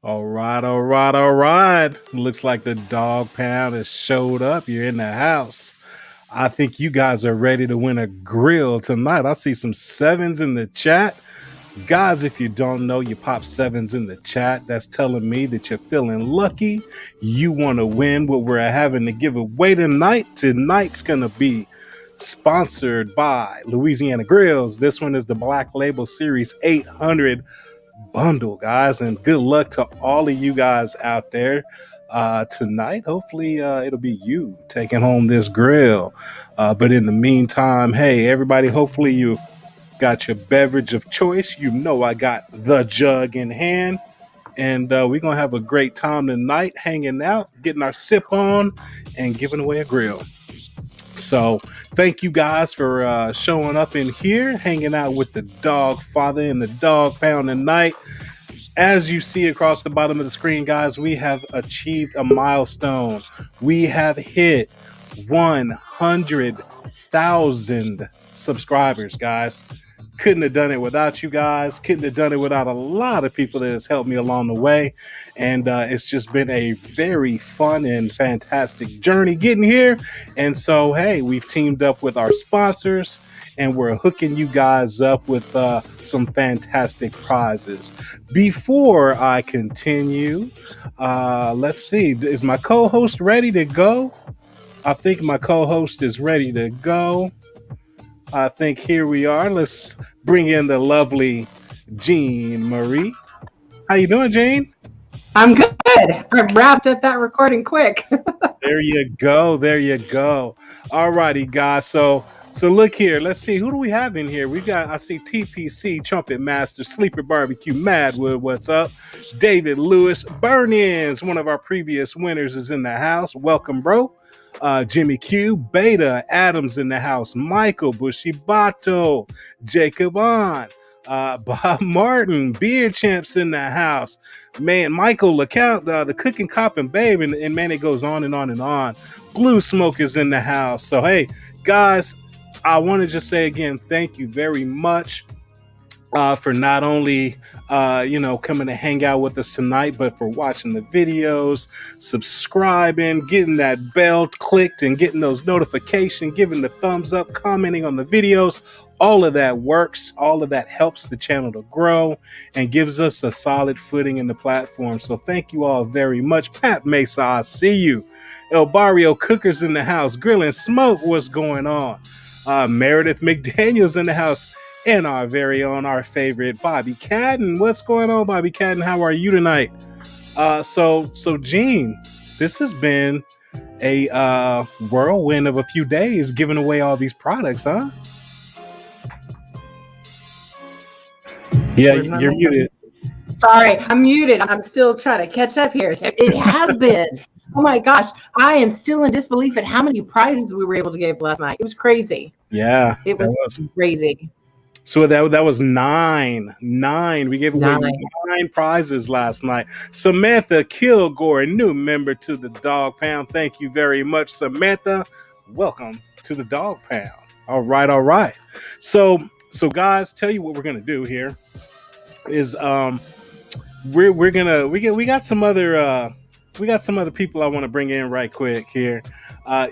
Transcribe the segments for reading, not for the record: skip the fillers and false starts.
All right, all right, all right. Looks like the dog pound has showed up. You're in the house. I think you guys are ready to win a grill tonight. I see some sevens in the chat. Guys, if you don't know, you pop sevens in the chat. That's telling me that you're feeling lucky. You want to win what we're having to give away tonight. Tonight's going to be sponsored by Louisiana Grills. This one is the Black Label Series 800 bundle, guys, and good luck to all of you guys out there tonight. Hopefully it'll be you taking home this grill, but in the meantime, hey everybody, hopefully you got your beverage of choice. You know I got the jug in hand, and we're gonna have a great time tonight, hanging out, getting our sip on, and giving away a grill. So thank you guys for showing up in here, hanging out with the dog father and the dog pound tonight. As you see across the bottom of the screen, guys, we have achieved a milestone. We have hit 100,000 subscribers, guys. Couldn't have done it without you guys. Couldn't have done it without a lot of people that has helped me along the way. And it's just been a very fun and fantastic journey getting here. And so, hey, we've teamed up with our sponsors and we're hooking you guys up with some fantastic prizes. Before I continue, let's see. Is my co-host ready to go? I think my co-host is ready to go. I think here we are. Let's bring in the lovely Jean Marie. How you doing, Jean? I'm good. I wrapped up that recording quick. There you go. There you go. All righty, guys. So look here. Let's see. Who do we have in here? I see TPC, Trumpet Master, Sleeper Barbecue, Madwood. What's up? David Lewis, Burn-Ins, one of our previous winners, is in the house. Welcome, bro. Jimmy Q, Beta, Adams in the house, Michael, Bushibato, Jacob On, Bob Martin, Beer Champs in the house, man, Michael LeCount, the Cooking Cop and Babe, and man, it goes on and on and on. Blue Smoke is in the house. So, hey, guys, I want to just say again, thank you very much for not only coming to hang out with us tonight, but for watching the videos, subscribing, getting that bell clicked and getting those notifications, giving the thumbs up, commenting on the videos. All of that works. All of that helps the channel to grow and gives us a solid footing in the platform. So thank you all very much. Pat Mesa, I see you. El Barrio Cookers in the house. Grill and Smoke, what's going on? Meredith McDaniel's in the house. And our very own, our favorite, Bobby Cadden. What's going on, Bobby Cadden? How are you tonight? So Gene, this has been a whirlwind of a few days giving away all these products, huh? Yeah, you're muted. Sorry, I'm muted. I'm still trying to catch up here. It has been. Oh my gosh, I am still in disbelief at how many prizes we were able to give last night. It was crazy. Yeah, it was crazy. So that was nine. We gave away 9 prizes last night. Samantha Kilgore, new member to the Dog Pound. Thank you very much, Samantha. Welcome to the Dog Pound. All right. So guys, tell you what we're gonna do here is we got some other people I want to bring in right quick here.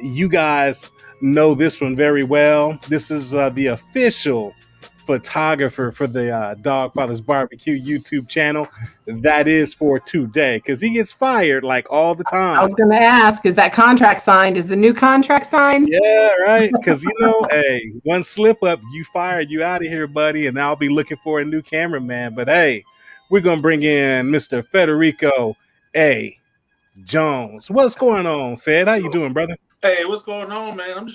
You guys know this one very well. This is the official photographer for the Dogfather's Barbecue YouTube channel. That is for today, because he gets fired like all the time. I was going to ask, is that contract signed? Is the new contract signed? Yeah, right. Because hey, one slip up, you fired, you out of here, buddy. And I'll be looking for a new cameraman. But hey, we're gonna bring in Mr. Federico A. Jones. What's going on, Fed? How you doing, brother? Hey, what's going on, man? I'm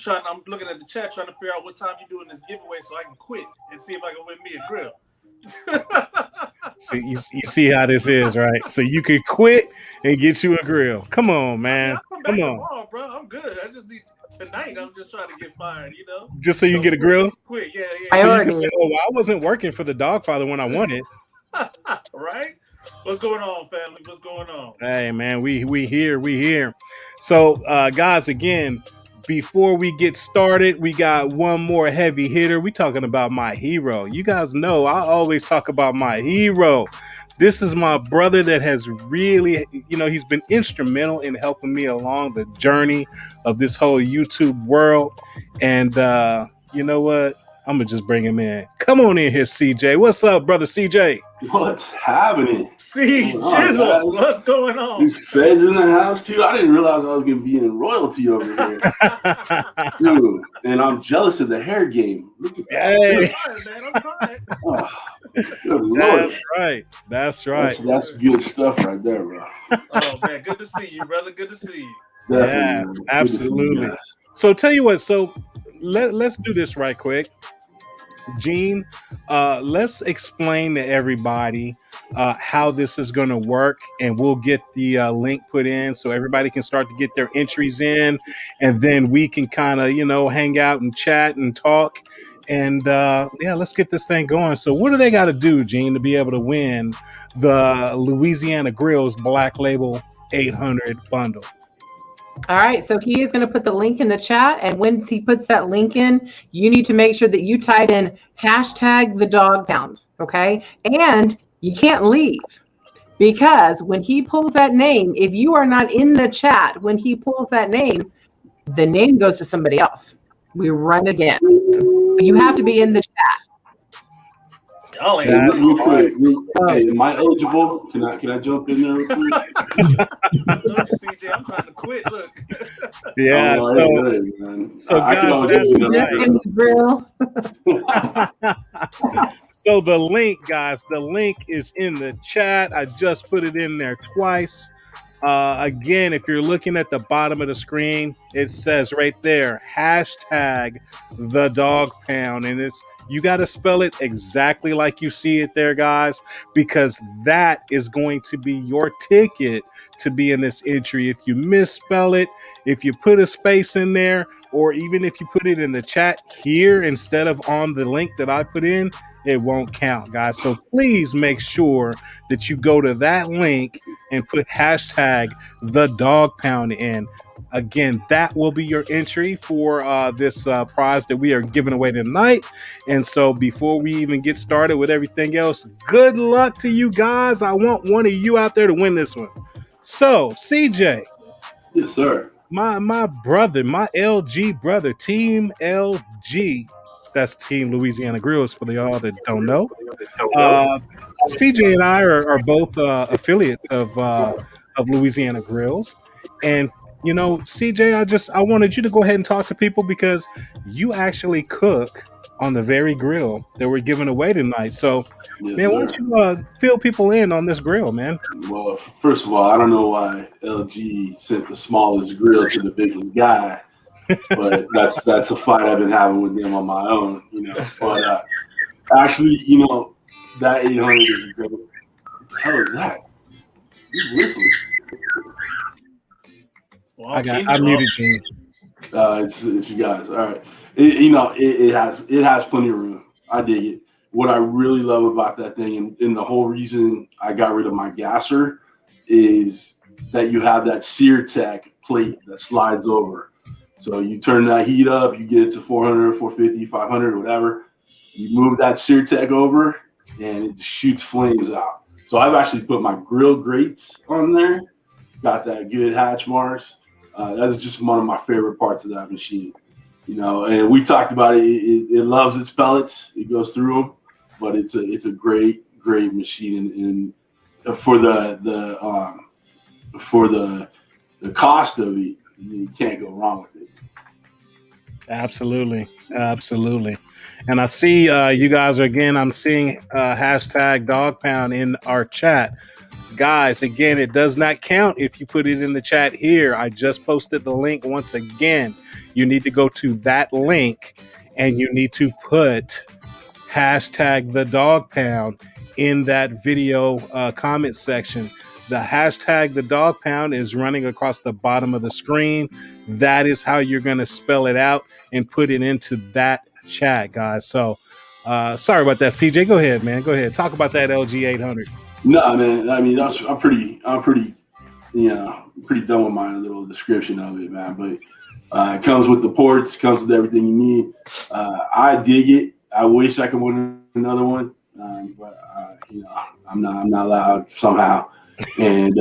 looking at the chat, trying to figure out what time you're doing this giveaway so I can quit and see if I can win me a grill. So you see how this is, right? So you could quit and get you a grill. Come on, man. Come on. Tomorrow, bro. I'm good. I just need tonight. I'm just trying to get fired, Just so you can get a grill? Quit, yeah. So you can say, oh, I wasn't working for the Dogfather when I won it. Right? What's going on, family? What's going on? Hey, man, we here. So, guys, again, before we get started, we got one more heavy hitter. We talking about my hero. You guys know I always talk about my hero. This is my brother that has really, he's been instrumental in helping me along the journey of this whole YouTube world. And you know what? I'm going to just bring him in. Come on in here, CJ. What's up, brother CJ? What's happening? Jizzle, what's going on? These feds in the house, too. I didn't realize I was going to be in royalty over here. Dude, and I'm jealous of the hair game. Look at that. Hey. I'm trying. Oh, good Lord. That's right. That's good stuff right there, bro. Oh, man. Good to see you, brother. Good to see you. Definitely, yeah, absolutely. So tell you what, let's do this right quick. Gene, let's explain to everybody how this is going to work, and we'll get the link put in so everybody can start to get their entries in, and then we can kind of, hang out and chat and talk. And let's get this thing going. So what do they got to do, Gene, to be able to win the Louisiana Grills Black Label 800 bundle? All right, so he is going to put the link in the chat, and when he puts that link in, you need to make sure that you type in hashtag the dog pound, okay? And you can't leave, because when he pulls that name, if you are not in the chat when he pulls that name, the name goes to somebody else. We run again. So you have to be in the chat. Y'all ain't That's Real quick, Oh. hey, am I eligible? Can I jump in there real quick? I told you, CJ, I'm trying to quit. Look. Yeah. Oh, So, good, man. so I can guys, always that's use another right. In the grill. So the link, guys, the link is in the chat. I just put it in there twice. Again, if you're looking at the bottom of the screen, it says right there, hashtag the dog pound. And you got to spell it exactly like you see it there, guys, because that is going to be your ticket to be in this entry. If you misspell it, if you put a space in there, or even if you put it in the chat here instead of on the link that I put in, it won't count, guys. So please make sure that you go to that link and put hashtag the dog pound in. Again, that will be your entry for this prize that we are giving away tonight. And so before we even get started with everything else, good luck to you guys. I want one of you out there to win this one. So, CJ, Yes, sir. my brother, my LG brother, Team LG. That's Team Louisiana Grills for y'all that don't know. CJ and I are both affiliates of Louisiana Grills, and you know, CJ, I wanted you to go ahead and talk to people because you actually cook on the very grill that we're giving away tonight. So, Yes, man, why sir. don't you fill people in on this grill, man? Well, first of all, I don't know why LG sent the smallest grill to the biggest guy, but that's a fight I've been having with them on my own, you know. But actually, you know, that 800 is a great. What the hell is that? Who's whistling? Well, I muted you. It's you guys. All right. It has plenty of room. I dig it. What I really love about that thing, and the whole reason I got rid of my gasser, is that you have that sear tech plate that slides over. So you turn that heat up, you get it to 400, 450, 500, whatever. You move that sear tech over, and it just shoots flames out. So I've actually put my grill grates on there. Got that good hatch marks. That's just one of my favorite parts of that machine, you know. And we talked about it. It loves its pellets. It goes through them, but it's a great machine. And for the cost of it, you can't go wrong with it. Absolutely. And I see you guys are again. I'm seeing hashtag dog pound in our chat. Guys, again, it does not count if you put it in the chat here. I just posted the link once again. You need to go to that link and you need to put hashtag the dog pound in that video comment section. The hashtag the dog pound is running across the bottom of the screen. That is how you're going to spell it out and put it into that chat, guys. So sorry about that, CJ. Go ahead, man. Go ahead. Talk about that LG 800. No, man. I mean, I'm pretty, you know, pretty done with my little description of it, man. But it comes with the ports, comes with everything you need. I dig it. I wish I could win another one, but you know, I'm not allowed somehow. And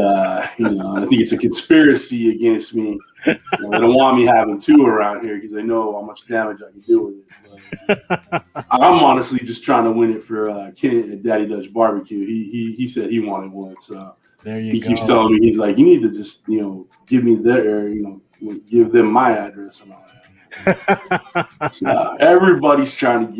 you know, I think it's a conspiracy against me. You know, they don't want me having two around here because they know how much damage I can do with it. But, I'm honestly just trying to win it for Ken at Daddy Dutch Barbecue. He said he wanted one, so there you he go. keeps telling me, he's like, you need to just, you know, give me their, you know, give them my address and all that. So, everybody's trying to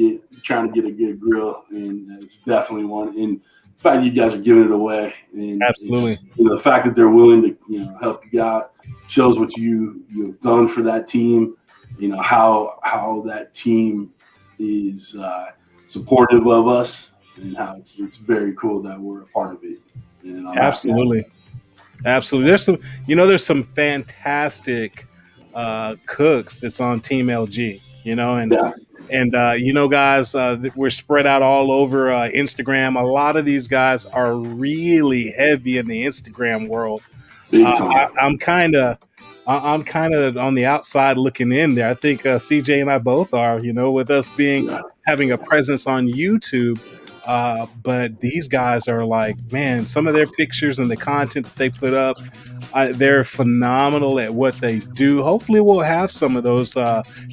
get a good grill, and it's definitely one. And the fact that you guys are giving it away, and Absolutely, you know, the fact that they're willing to, you know, help you out shows what you've done for that team. You know how that team is supportive of us, and how it's very cool that we're a part of it. And absolutely. There's some fantastic cooks that's on Team LG. You know, and you know, guys, we're spread out all over Instagram. A lot of these guys are really heavy in the Instagram world. I'm kind of I'm kind of on the outside looking in there. I think CJ and I both are, with us Yeah. having a presence on YouTube. But these guys are like, man, some of their pictures and the content that they put up, they're phenomenal at what they do. Hopefully, we'll have some of those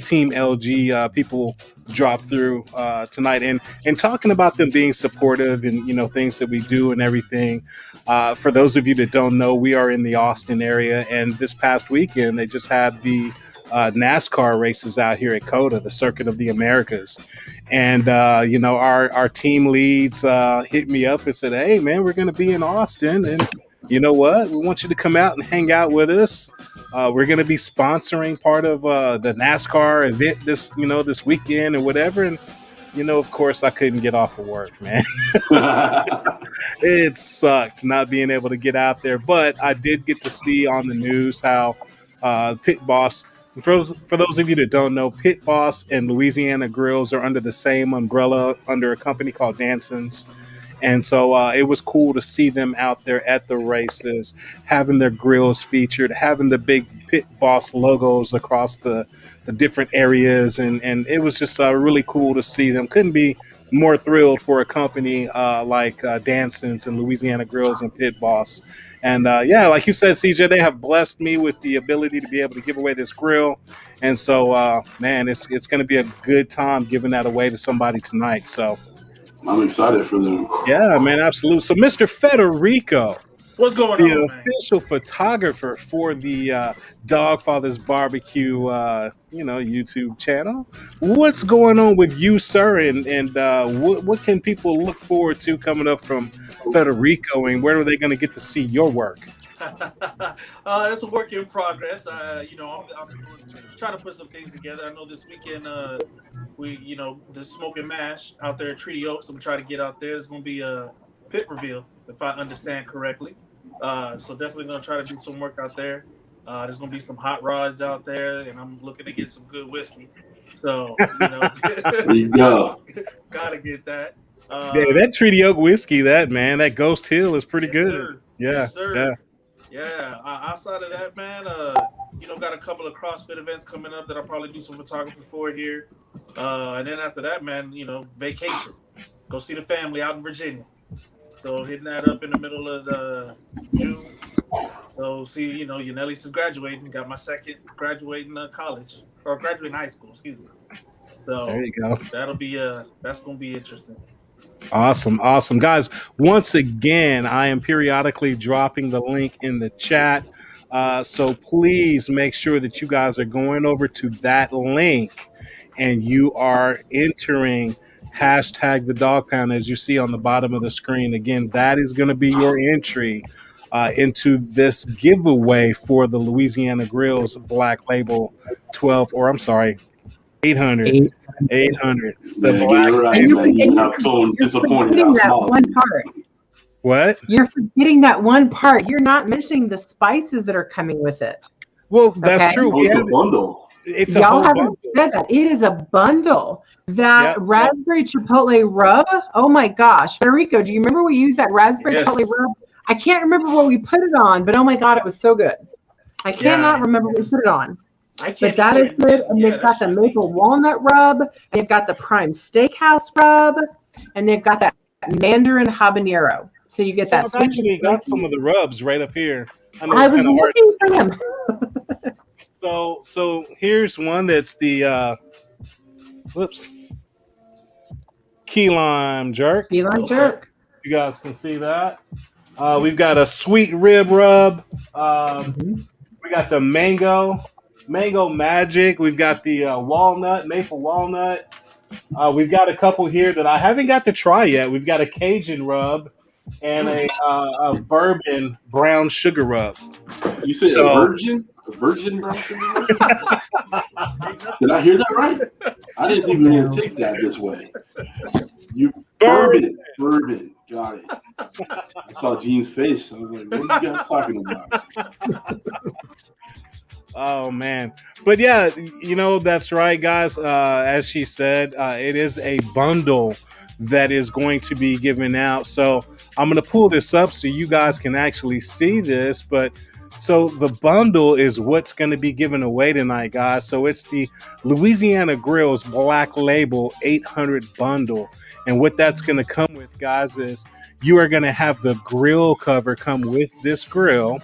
Team LG people drop through tonight and talking about them being supportive and things that we do and everything. For those of you that don't know, we are in the Austin area, and this past weekend they just had the NASCAR races out here at COTA, the Circuit of the Americas. And our team leads hit me up and said, "Hey, man, we're going to be in Austin, and you know what? We want you to come out and hang out with us. We're going to be sponsoring part of the NASCAR event this weekend and whatever." And of course, I couldn't get off of work, man. It sucked not being able to get out there, but I did get to see on the news how Pit Boss. For those of you that don't know, Pit Boss and Louisiana Grills are under the same umbrella under a company called Danson's. And so it was cool to see them out there at the races, having their grills featured, having the big Pit Boss logos across the different areas. And it was just really cool to see them. Couldn't be more thrilled for a company like Danson's and Louisiana Grills and Pit Boss. And like you said, CJ, they have blessed me with the ability to be able to give away this grill. And so, man, it's going to be a good time giving that away to somebody tonight. So I'm excited for them. yeah, man, absolutely. So, Mr. Federico, What's going the on, man? official photographer for the Dogfather's Barbecue, YouTube channel. What's going on with you, sir? And what can people look forward to coming up from Federico? And where are they going to get to see your work? It's a work in progress. I'm trying to put some things together. I know this weekend the Smoke and Mash out there at Treaty Oaks. I'm trying to get out there. There's going to be a pit reveal, if I understand correctly. So definitely going to try to do some work out there. There's going to be some hot rods out there, and I'm looking to get some good whiskey. So, There you go. Gotta get that. Yeah, that Treaty Oak whiskey, that Ghost Hill is pretty good. Sir. Yeah, Yes, sir. yeah. Yeah, outside of that, man, got a couple of CrossFit events coming up that I'll probably do some photography for here. And then after that, man, vacation. Go see the family out in Virginia. So hitting that up in the middle of June. So see, Yanellis is graduating. Got my second graduating college or graduating high school, excuse me. So There you go. that'll be that's gonna be interesting. Awesome. Guys, once again, I am periodically dropping the link in the chat. So please make sure that you guys are going over to that link and you are entering hashtag the dog pound as you see on the bottom of the screen. Again, that is going to be your entry into this giveaway for the Louisiana Grills Black Label 800. 800. The Man, black. you're right, man. I'm so disappointed. Forgetting How that small. one part. What? You're forgetting that one part. You're not mentioning the spices that are coming with it. Well, that's Okay. true. Oh, it's a bundle. It's a Y'all whole haven't bundle. said that. It is a bundle. That Yeah. raspberry chipotle rub. Oh my gosh. Federico, do you remember we used that raspberry Yes. chipotle rub? I can't remember what we put it on, but oh my God, it was so good. I cannot remember what we put it on. I can't. But that is good. And they've got the maple walnut rub. They've got the prime steakhouse rub. And they've got that mandarin habanero. So you get So that I've sweet. actually got some of the rubs right up here. I know I it's was kind of hard. looking for them. So here's one that's the key lime jerk. You like jerk? You guys can see that. We've got a sweet rib rub. We got the mango magic. We've got the maple walnut. We've got a couple here that I haven't got to try yet. We've got a Cajun rub and a bourbon brown sugar rub. You said So- a virgin? A virgin brown sugar? Did I hear that right? I didn't think we were going to take that this way. Bourbon. Got it. I saw Gene's face. I was like, what are you guys talking about? Oh man, but yeah, that's right, guys. As she said, it is a bundle that is going to be given out. So I'm going to pull this up so you guys can actually see this. But So the bundle is what's going to be given away tonight, guys. So it's the Louisiana Grill's Black Label 800 bundle. And what that's going to come with, guys, is you are going to have the grill cover come with this grill,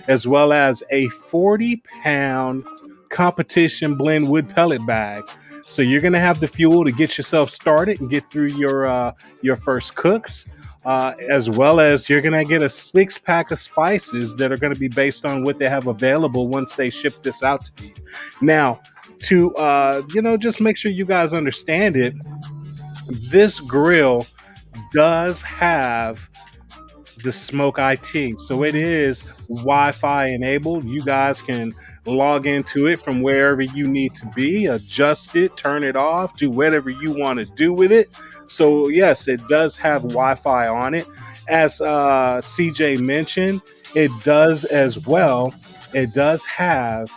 as well as a 40-pound competition blend wood pellet bag. So you're going to have the fuel to get yourself started and get through your first cooks. As well as you're going to get a 6-pack of spices that are going to be based on what they have available once they ship this out to you. Now, to just make sure you guys understand it, this grill does have the Smoke IT. So it is Wi-Fi enabled. You guys can log into it from wherever you need to be, adjust it, turn it off, do whatever you want to do with it. So yes, it does have Wi-Fi on it. As CJ mentioned, it does as well. It does have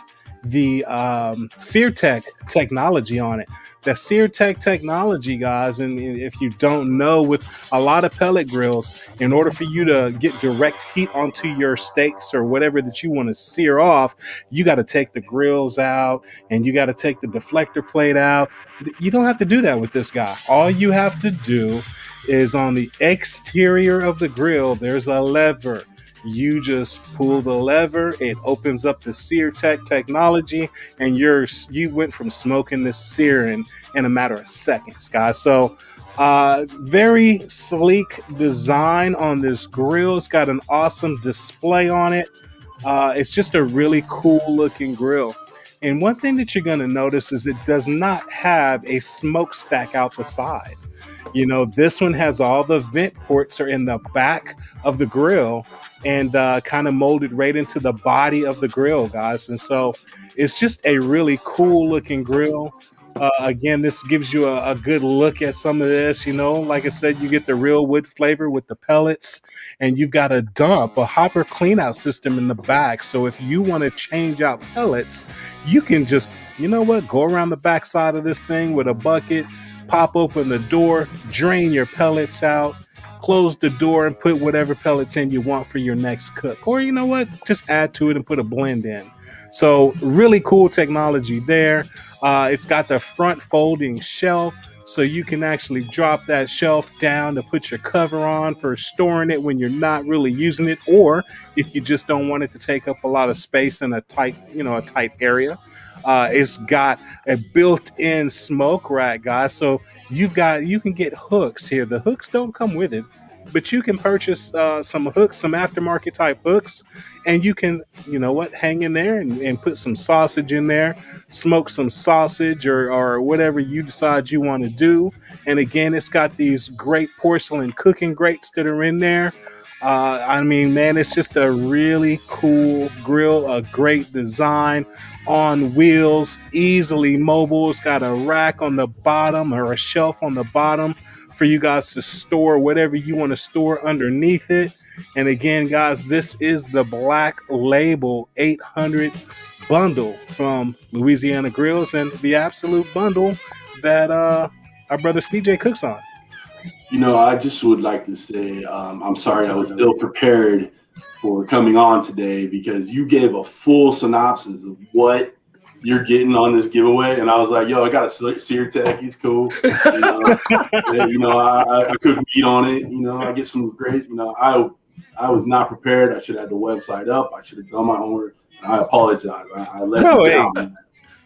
the SearTech technology on it. The SearTech technology, guys, and if you don't know, with a lot of pellet grills, in order for you to get direct heat onto your steaks or whatever that you want to sear off, you got to take the grills out and you got to take the deflector plate out. You don't have to do that with this guy. All you have to do is on the exterior of the grill, there's a lever. You just pull the lever, it opens up the SearTech technology, and you went from smoking to searing in a matter of seconds, guys. So very sleek design on this grill. It's got an awesome display on it. It's just a really cool looking grill. And one thing that you're going to notice is it does not have a smokestack out the side. You know, this one has all the vent ports are in the back of the grill and kind of molded right into the body of the grill, guys. And so it's just a really cool looking grill. Again, this gives you a good look at some of this. You know, like I said, you get the real wood flavor with the pellets, and you've got a hopper clean out system in the back. So if you want to change out pellets, you can just, you know what, go around the back side of this thing with a bucket, pop open the door, drain your pellets out, close the door, and put whatever pellets in you want for your next cook. Or you know what, just add to it and put a blend in. So really cool technology there. It's got the front folding shelf, so you can actually drop that shelf down to put your cover on for storing it when you're not really using it, or if you just don't want it to take up a lot of space in a tight area. It's got a built-in smoke rack, guys. So you can get hooks here. The hooks don't come with it, but you can purchase some hooks, some aftermarket type hooks, and you can, you know what, hang in there and put some sausage in there, smoke some sausage or whatever you decide you want to do. And again, it's got these great porcelain cooking grates that are in there. I mean, man, it's just a really cool grill, a great design, on wheels, easily mobile. It's got a rack on the bottom or a shelf on the bottom for you guys to store whatever you want to store underneath it. And again, guys, this is the Black Label 800 bundle from Louisiana Grills, and the absolute bundle that our brother CJ cooks on. You know, I just would like to say I'm sorry I was ill prepared for coming on today, because you gave a full synopsis of what you're getting on this giveaway, and I was like, yo, I got a SearTech, he's cool. I cook meat on it. You know, I get some great. You know, I was not prepared. I should have had the website up. I should have done my homework. I apologize. I let you down.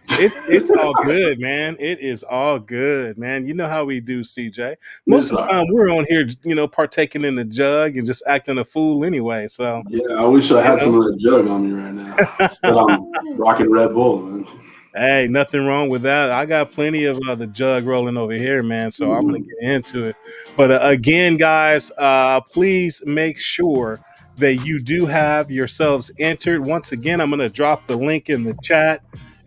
Hey. It's all good, man. It is all good, man. You know how we do, CJ. Most of the time, we're on here, you know, partaking in the jug and just acting a fool anyway. So yeah, I wish I had some of that jug on me right now. But I'm rocking Red Bull, man. Hey, nothing wrong with that. I got plenty of the jug rolling over here, man. So I'm gonna get into it. But again, guys, please make sure that you do have yourselves entered. Once again, I'm gonna drop the link in the chat.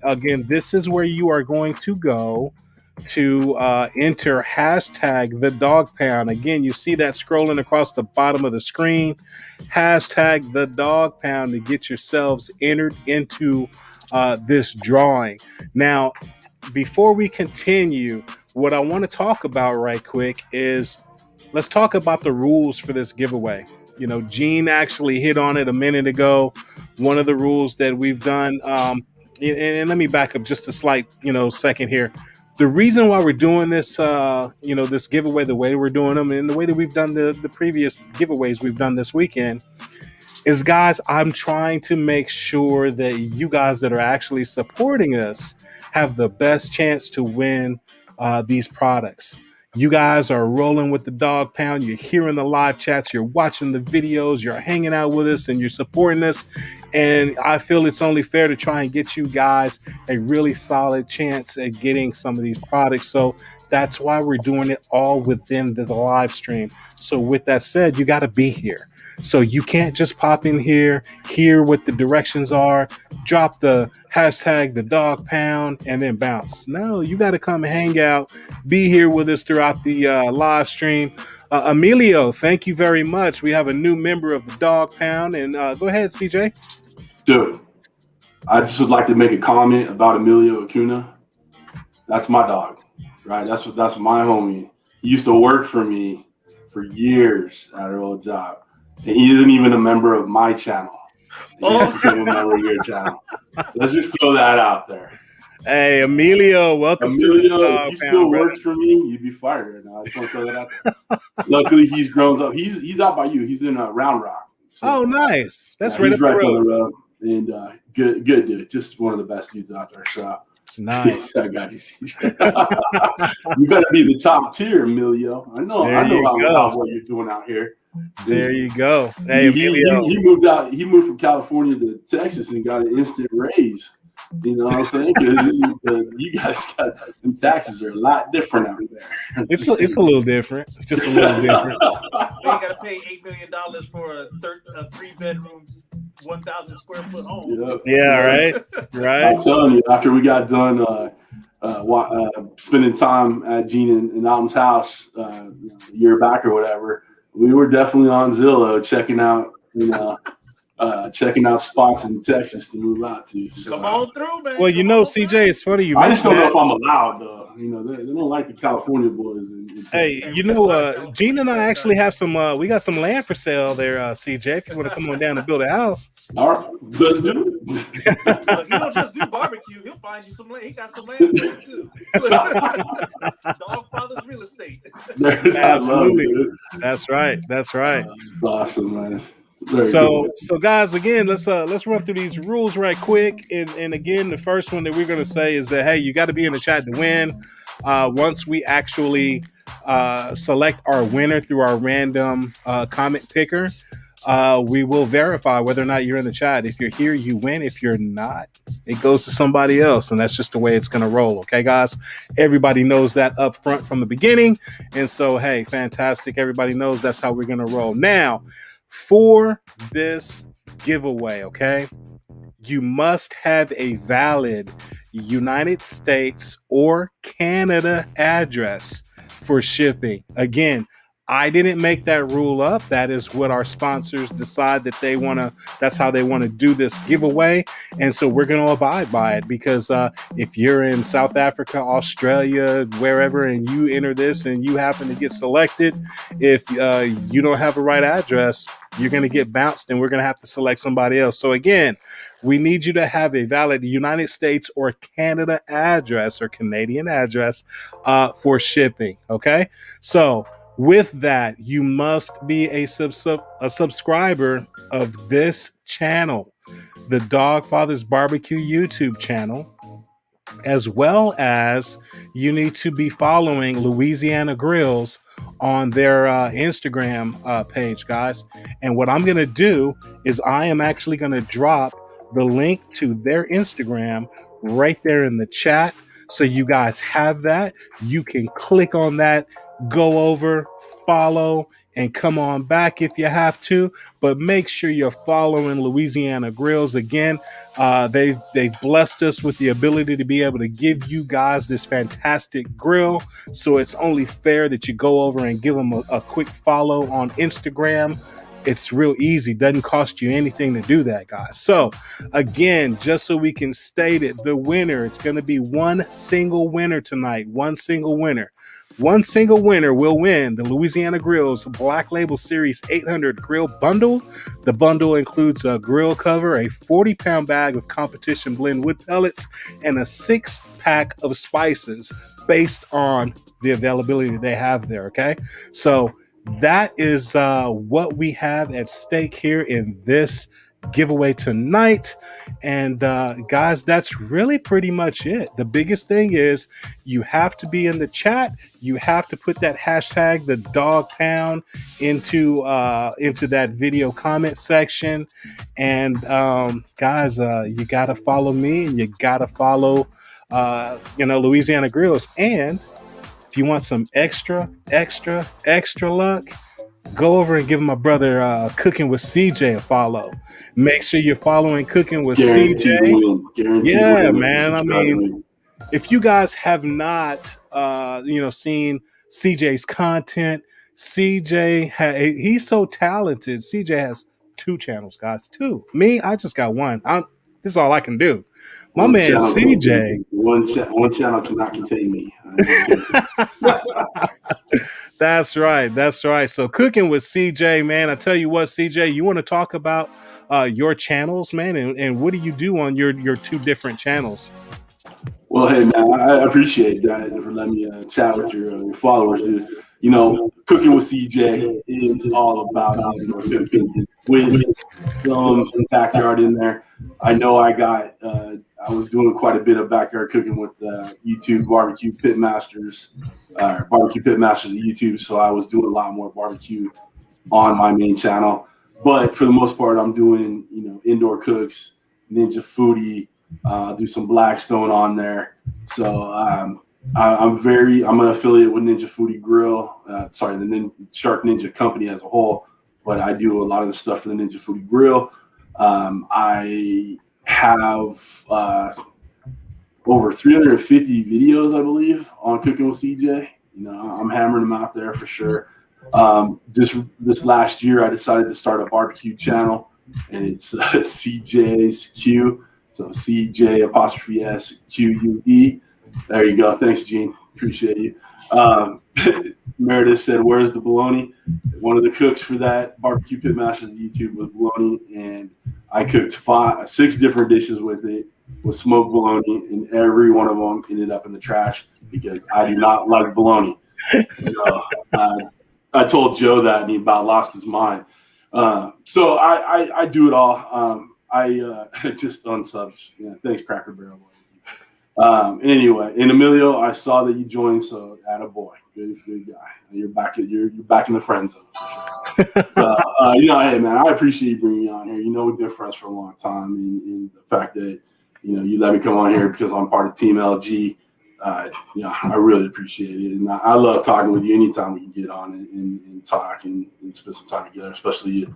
Again, this is where you are going to go to enter hashtag the dog pound. Again, you see that scrolling across the bottom of the screen. Hashtag the dog pound to get yourselves entered into this drawing. Now, before we continue, what I want to talk about right quick is let's talk about the rules for this giveaway. Gene actually hit on it a minute ago. One of the rules that we've done, and let me back up just a slight, second here. The reason why we're doing this, this giveaway, the way we're doing them, and the way that we've done the previous giveaways we've done this weekend, is, guys, I'm trying to make sure that you guys that are actually supporting us have the best chance to win these products. You guys are rolling with the Dog Pound. You're hearing the live chats. You're watching the videos. You're hanging out with us and you're supporting us. And I feel it's only fair to try and get you guys a really solid chance at getting some of these products. So that's why we're doing it all within the live stream. So with that said, you got to be here. So you can't just pop in here, hear what the directions are, drop the hashtag the Dog Pound, and then bounce. No, you got to come hang out, be here with us throughout the live stream. Emilio, thank you very much. We have a new member of the Dog Pound, and go ahead, CJ. Dude, I just would like to make a comment about Emilio Acuna. That's my dog, right? That's my homie. He used to work for me for years at our old job. And he isn't even a member of my channel. He became a member of your channel. Let's just throw that out there. Hey, Emilio, welcome to the Dog if you Pound, still brother. work for me, you'd be fired right now. I just want to throw that out there. Luckily, he's grown up. He's out by you. He's in Round Rock. So, nice. That's yeah, right he's up right the road. on the road. And good dude. Just one of the best dudes out there. So Nice. I got you. You better be the top tier, Emilio. I know how what you're doing out here. There you go. Hey, Emilio. He moved out. He moved from California to Texas and got an instant raise. You know what I'm saying? Because you guys got them taxes are a lot different out there. It's a little different. Just a little different. You got to pay $8 million for a 3-bedroom, 1,000 square foot home. Yep. Yeah, right. I'm telling you, after we got done spending time at Gene and Alton's house a year back or whatever, we were definitely on Zillow checking out, checking out spots in Texas to move out to. So, Come on through, man. Well, CJ, it's funny you I just mentioned don't know that. if I'm allowed though. They don't like the California boys. In Texas. Hey, Gene and I actually have some. We got some land for sale there, CJ. If you want to come on down and build a house. All right, let's do it. Look, he don't just do barbecue. He'll find you some land. He got some land there too. Dog Father's real estate. Absolutely. That's right. That's awesome, man. So guys, again, let's run through these rules right quick. And again, the first one that we're going to say is that, hey, you got to be in the chat to win. Once we actually select our winner through our random comment picker, we will verify whether or not you're in the chat. If you're here, you win. If you're not, it goes to somebody else. And that's just the way it's going to roll. Okay, guys? Everybody knows that up front from the beginning. And so, hey, fantastic. Everybody knows that's how we're going to roll. Now, for this giveaway, okay, you must have a valid United States or Canada address for shipping. Again, I didn't make that rule up. That is what our sponsors decide that they want to, that's how they want to do this giveaway. And so we're going to abide by it because if you're in South Africa, Australia, wherever, and you enter this and you happen to get selected, if you don't have a right address, you're going to get bounced and we're going to have to select somebody else. So again, we need you to have a valid United States or Canada address or Canadian address for shipping. Okay. So with that, you must be a subscriber of this channel, the Dog Father's Barbecue YouTube channel, as well as you need to be following Louisiana Grills on their Instagram page, guys. And what I'm going to do is I am actually going to drop the link to their Instagram right there in the chat. So you guys have that. You can click on that, go over, follow, and come on back if you have to. But make sure you're following Louisiana Grills. Again, they've blessed us with the ability to be able to give you guys this fantastic grill. So it's only fair that you go over and give them a quick follow on Instagram. It's real easy. Doesn't cost you anything to do that, guys. So again, just so we can state it, the winner, it's going to be one single winner tonight. One single winner. One single winner will win the Louisiana Grill's Black Label Series 800 Grill Bundle. The bundle includes a grill cover, a 40-pound bag of competition blend wood pellets, and a 6-pack of spices based on the availability they have there. Okay, so that is what we have at stake here in this giveaway tonight. And guys, that's really pretty much it. The biggest thing is you have to be in the chat. You have to put that hashtag, the dog pound, into that video comment section. And guys, you got to follow me, and you got to follow Louisiana Grills. And if you want some extra luck, go over and give my brother Cooking with CJ a follow. Make sure you're following Cooking with CJ. Yeah, man. I mean, if you guys have not, seen CJ's content, he's so talented. CJ has 2 channels, guys. 2. Me, I just got 1. This is all I can do. My man CJ. One channel cannot contain me. That's right. So Cooking with CJ, man. I tell you what, CJ, you want to talk about your channels, man, and what do you do on your 2 different channels? Well, hey, man, I appreciate that for letting me chat with your followers, dude. Cooking with CJ is all about cooking with some backyard in there. I know I was doing quite a bit of backyard cooking with YouTube barbecue pit masters of YouTube. So I was doing a lot more barbecue on my main channel. But for the most part, I'm doing, indoor cooks, Ninja Foodie, do some Blackstone on there. So I'm an affiliate with Ninja Foodie Grill. The Shark Ninja company as a whole. But I do a lot of the stuff for the Ninja Foodie Grill. I have over 350 videos, I believe, on Cooking with CJ. I'm hammering them out there for sure. Just this last year, I decided to start a barbecue channel, and it's CJ's Q. So CJ''S''QUE. There you go. Thanks, Gene. Appreciate you. Meredith said, "Where's the bologna?" One of the cooks for that barbecue pit masters YouTube was bologna, and I cooked 6 different dishes with it, with smoked bologna, and every one of them ended up in the trash because I do not like bologna. So, I told Joe that, and he about lost his mind. So I do it all. I just unsubs. Yeah, thanks, Cracker Barrel. Anyway, and Emilio, I saw that you joined, so attaboy. Good guy. You're back in the friend zone for sure. Hey man, I appreciate you bringing me on here. We've been friends for a long time, and the fact that you let me come on here because I'm part of Team LG. I really appreciate it, and I love talking with you anytime we can get on and talk and spend some time together, especially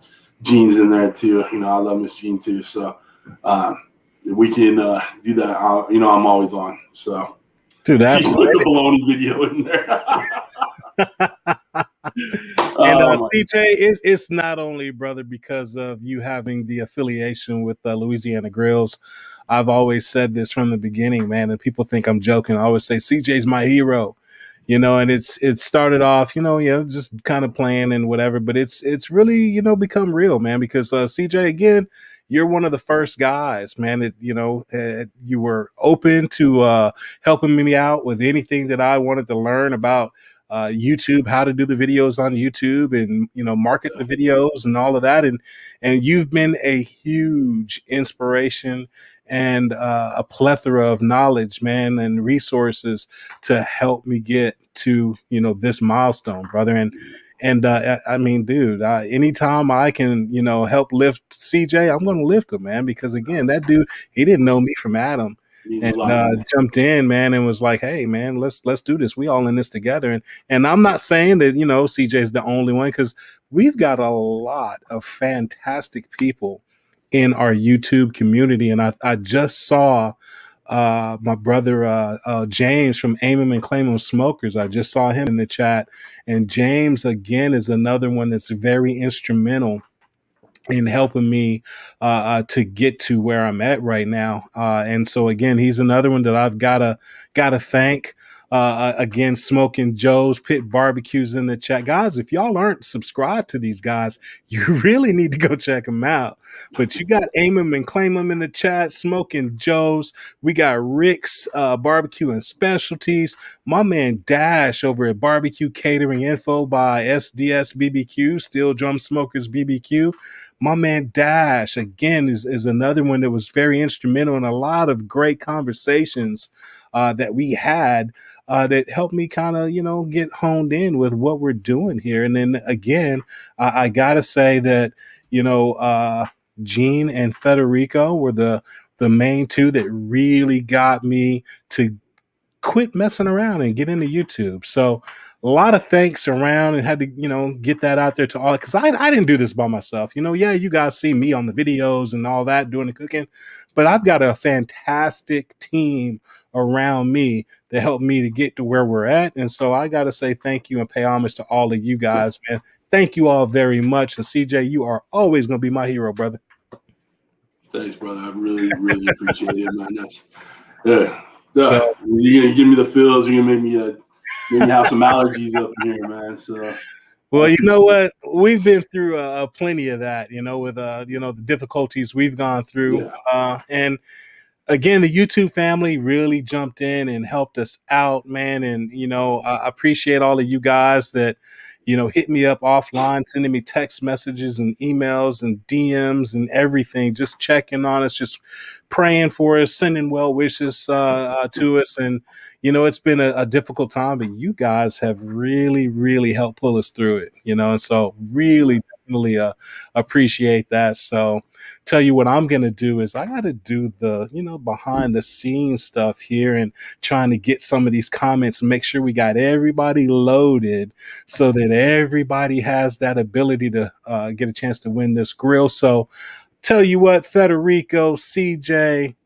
Gene's in there too. I love Miss Gene too. So if we can do that, I'm always on. So, dude, absolutely. Put the bologna video in there. And CJ, it's not only, brother, because of you having the affiliation with Louisiana Grills. I've always said this from the beginning, man, and people think I'm joking. I always say CJ's my hero. And it started off, just kind of playing and whatever, but it's really, become real, man, because CJ, again, you're one of the first guys, man, you were open to helping me out with anything that I wanted to learn about YouTube, how to do the videos on YouTube and, market the videos and all of that. And you've been a huge inspiration and a plethora of knowledge, man, and resources to help me get to, this milestone, brother. And I mean, dude, anytime I can, help lift CJ, I'm going to lift him, man, because again, that dude, he didn't know me from Adam. And jumped in, man, and was like, "Hey, man, let's do this. We all in this together." And I'm not saying that CJ is the only one, because we've got a lot of fantastic people in our YouTube community. And I just saw my brother James from Aim 'Em and Claim 'Em Smokers. I just saw him in the chat, and James again is another one that's very instrumental in helping me to get to where I'm at right now. And so again, he's another one that I've gotta thank. Again, Smoking Joe's Pit Barbecues in the chat. Guys, if y'all aren't subscribed to these guys, you really need to go check them out. But you got Aim 'em and Claim 'em in the chat, Smoking Joe's. We got Rick's Barbecue and Specialties. My man Dash over at Barbecue Catering Info by SDS BBQ, Steel Drum Smokers BBQ. My man Dash, again, is another one that was very instrumental in a lot of great conversations that we had that helped me kind of, get honed in with what we're doing here. And then again, I got to say that, Gene and Federico were the main two that really got me to quit messing around and get into YouTube. So a lot of thanks around, and had to, get that out there to all, because I didn't do this by myself. Yeah, you guys see me on the videos and all that doing the cooking, but I've got a fantastic team around me that helped me to get to where we're at. And so I got to say thank you and pay homage to all of you guys, man. Thank you all very much. And CJ, you are always going to be my hero, brother. Thanks, brother. I really, really appreciate it, man. Yeah. So, you're gonna give me the feels. You're gonna make me have some allergies up in here, man. So, well, you know what? We've been through plenty of that. With the difficulties we've gone through, and again, the YouTube family really jumped in and helped us out, man. And I appreciate all of you guys that hit me up offline, sending me text messages and emails and DMs and everything, just checking on us, just praying for us, sending well wishes to us. And, it's been a difficult time, but you guys have really, really helped pull us through it, and so really definitely appreciate that. So tell you what I'm going to do is I got to do the, behind the scenes stuff here and trying to get some of these comments and make sure we got everybody loaded so that everybody has that ability to get a chance to win this grill. So tell you what, Federico, CJ,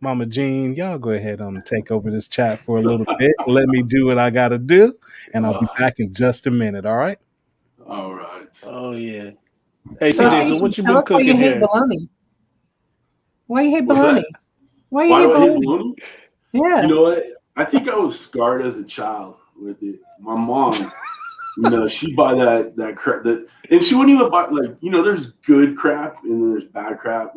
Mama Jean, y'all go ahead and take over this chat for a little bit. Let me do what I got to do, and I'll be back in just a minute. All right? All right. Oh, yeah. Hey, CJ, so what you been cooking why you here? hate bologna? Why you hate What's bologna? that? Why do I hate bologna? bologna? Yeah. You know what? I think I was scarred as a child with it. My mom, she'd buy that crap and she wouldn't even buy, there's good crap and then there's bad crap.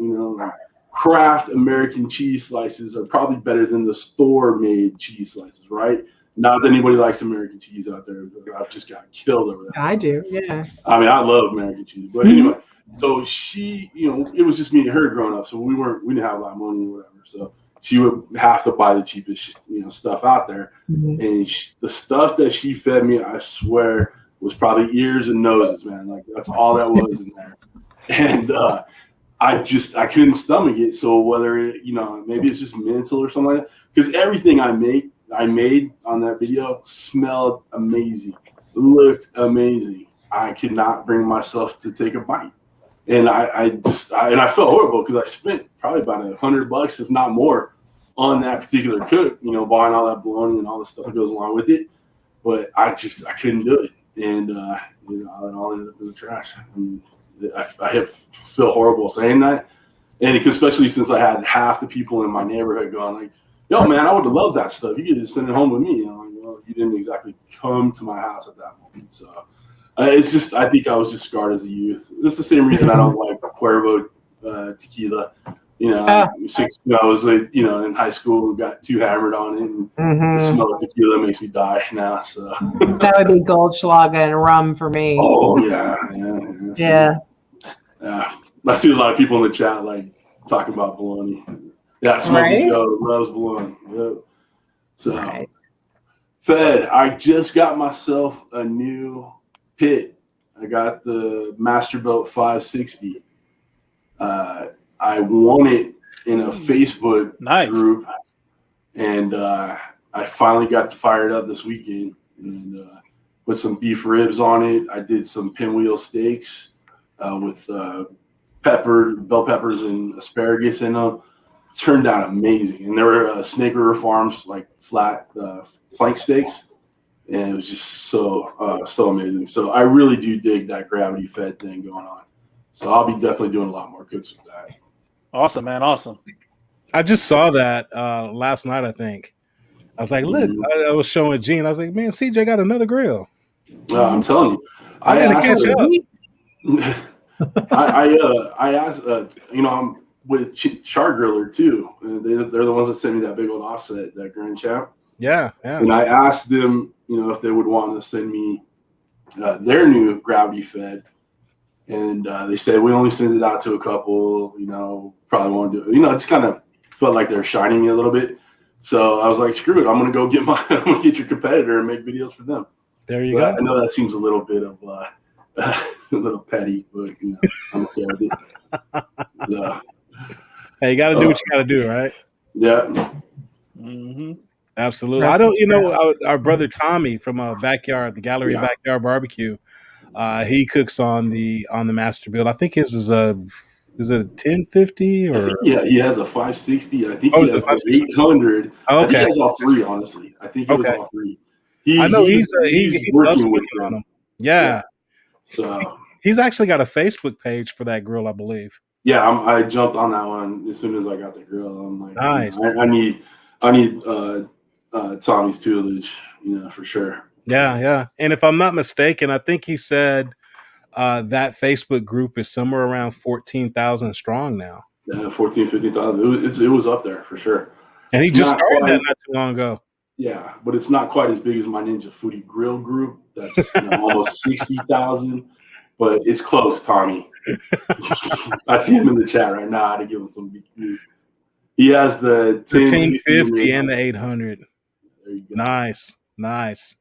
Craft American cheese slices are probably better than the store-made cheese slices, right? Not that anybody likes American cheese out there. I've just got killed over that. I do, yeah. I mean, I love American cheese, but anyway. So she, it was just me and her growing up. So we didn't have a lot of money or whatever. So she would have to buy the cheapest, stuff out there. Mm-hmm. And the stuff that she fed me, I swear, was probably ears and noses, man. Like that's all that was in there. And I couldn't stomach it. So whether it, maybe it's just mental or something like that, because everything I made on that video smelled amazing, looked amazing. I could not bring myself to take a bite. And I felt horrible because I spent probably about $100, if not more, on that particular cook, buying all that bologna and all the stuff that goes along with it. But I couldn't do it. And, it all ended up in the trash. I feel horrible saying that. And especially since I had half the people in my neighborhood going like, yo, man, I would have loved that stuff. You could just send it home with me. Well, you didn't exactly come to my house at that moment. So it's just, I think I was just scarred as a youth. It's the same reason I don't like Cuervo tequila. I was in high school, got too hammered on it, and the smell of tequila makes me die now. So that would be Goldschlager and rum for me. Oh yeah. I see a lot of people in the chat talking about bologna. Yeah, Smoky Joe loves bologna. Yep. So, Fed, I just got myself a new pit. I got the Masterbuilt 560. I won it in a Facebook group, and I finally got fired up this weekend and put some beef ribs on it. I did some pinwheel steaks with bell peppers and asparagus in them. It turned out amazing, and there were Snake River Farms flat flank steaks, and it was just so amazing. So I really do dig that gravity fed thing going on. So I'll be definitely doing a lot more cooks with that. Awesome, man. Awesome. I just saw that last night, I think. I was like, look, I was showing Gene. I was like, man, CJ got another grill. I'm telling you, I gotta catch up. I asked, I'm with Char Griller too. They're the ones that sent me that big old offset, that Grand Champ. Yeah. And I asked them, if they would want to send me their new gravity fed. And they said, we only send it out to a couple, probably won't do it. It's kind of felt like they're shining me a little bit. So I was like, screw it. I'm going to go get your competitor and make videos for them. There you go. I know that seems a little bit of a little petty, but I'm okay with it. Hey, you got to do what you got to do, right? Yeah. Mm-hmm. Absolutely. I don't, our brother Tommy from the Gallery Backyard Barbecue, he cooks on the master build. I think his is a 1050 or he has a 560. I think he has an 800. Oh, okay. I think he has all three, honestly. I think it was all three. I know he's working with them. Yeah. So he's actually got a Facebook page for that grill, I believe. Yeah, I jumped on that one as soon as I got the grill. I'm like, nice. I need Tommy's tutelage, for sure. Yeah. And if I'm not mistaken, I think he said that Facebook group is somewhere around 14,000 strong now. Yeah, 14, 15,000. It was up there for sure. And he just started that not too long ago. Yeah, but it's not quite as big as my Ninja Foodie Grill group. That's almost 60,000. But it's close, Tommy. I see him in the chat right now. I had to give him some. He has the 1050 and the 800. There you go. Nice.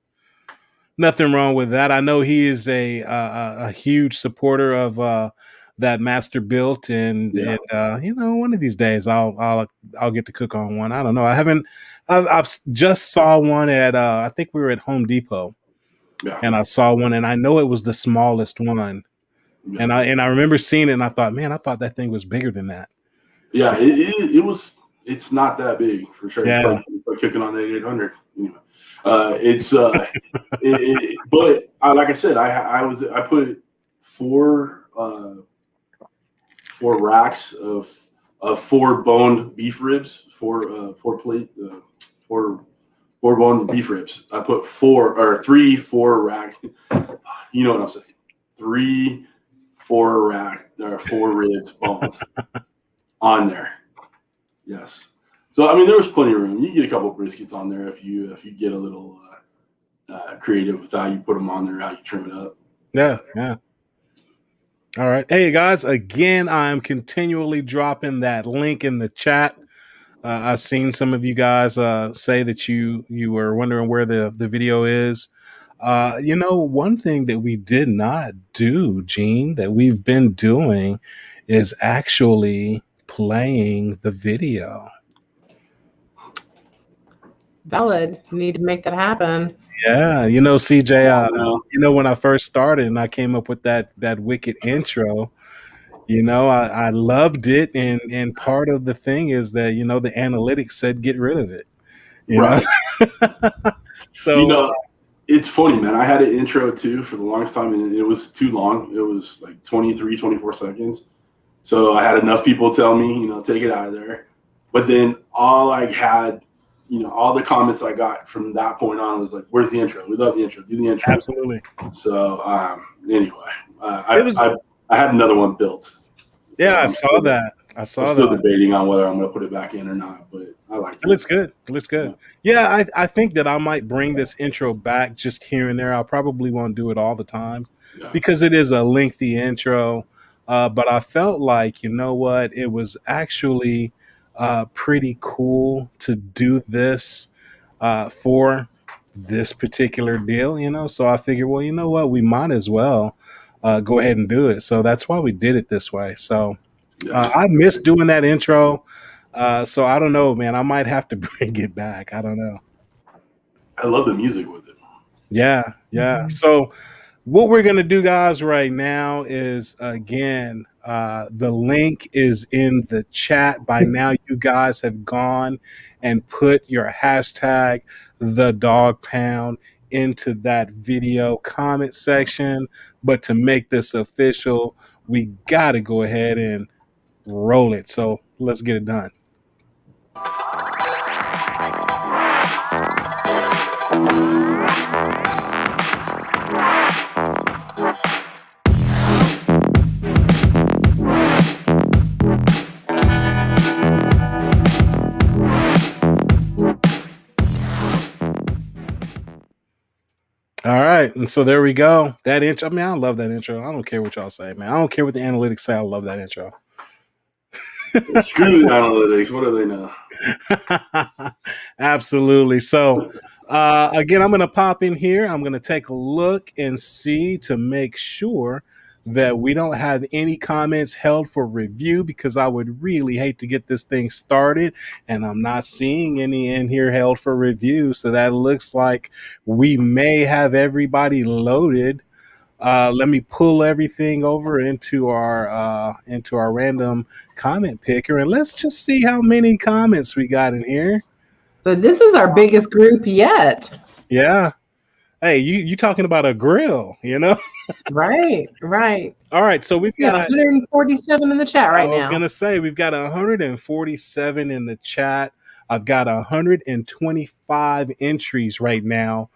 Nothing wrong with that. I know he is a huge supporter of that master built, and one of these days I'll get to cook on one. I don't know. I've just saw one at I think we were at Home Depot. Yeah. And I saw one, and I know it was the smallest one. Yeah. And I remember seeing it, and I thought, man, I thought that thing was bigger than that. Yeah, it was. It's not that big for sure. Yeah. It's like cooking on the 800. But like I said, I put four racks of 4 boned beef ribs, four boned beef ribs. I put 4 rack. You know what I'm saying? 3, 4 rack or 4 ribs boned on there. Yes. So there was plenty of room. You get a couple of briskets on there if you get a little creative with how you put them on there, how you trim it up. Yeah. All right. Hey guys, again, I'm continually dropping that link in the chat. I've seen some of you guys say that you were wondering where the video is. One thing that we did not do, Gene, that we've been doing is actually playing the video. Valid. You need to make that happen. Yeah, CJ, when I first started and I came up with that wicked intro, I loved it, and part of the thing is that the analytics said get rid of it. Right. So it's funny, man. I had an intro too for the longest time, and it was too long. It was like 23, 24 seconds. So I had enough people tell me, take it out of there. But then all I had, all the comments I got from that point on was like, "Where's the intro? We love the intro. Do the intro." Absolutely. So anyway, I had another one built. Yeah, I saw that. I'm still debating on whether I'm going to put it back in or not, but I like it. It looks good. Yeah, I think that I might bring this intro back just here and there. I probably won't do it all the time because it is a lengthy intro. But I felt like, it was actually pretty cool to do this for this particular deal, So I figured, well, we might as well go ahead and do it. So that's why we did it this way. So I missed doing that intro. So I don't know, man. I might have to bring it back. I don't know. I love the music with it. Yeah. Mm-hmm. So what we're going to do, guys, right now is, again, the link is in the chat. By now, you guys have gone and put your hashtag #TheDogPound into that video comment section. But to make this official, we got to go ahead and roll it. So let's get it done. All right, and so there we go. That intro. I mean, I love that intro. I don't care what y'all say, man. I don't care what the analytics say. I love that intro. Screw the analytics. What do they know? Absolutely. So, again, I'm going to pop in here. I'm going to take a look and see to make sure that we don't have any comments held for review, because I would really hate to get this thing started and I'm not seeing any in here held for review. So that looks like we may have everybody loaded. Let me pull everything over into our random comment picker, and let's just see how many comments we got in here. So this is our biggest group yet. Yeah. Hey, you talking about a grill, you know? Right. All right, so we've got got 147 in the chat right now. I was gonna say we've got 147 in the chat. I've got 125 entries right now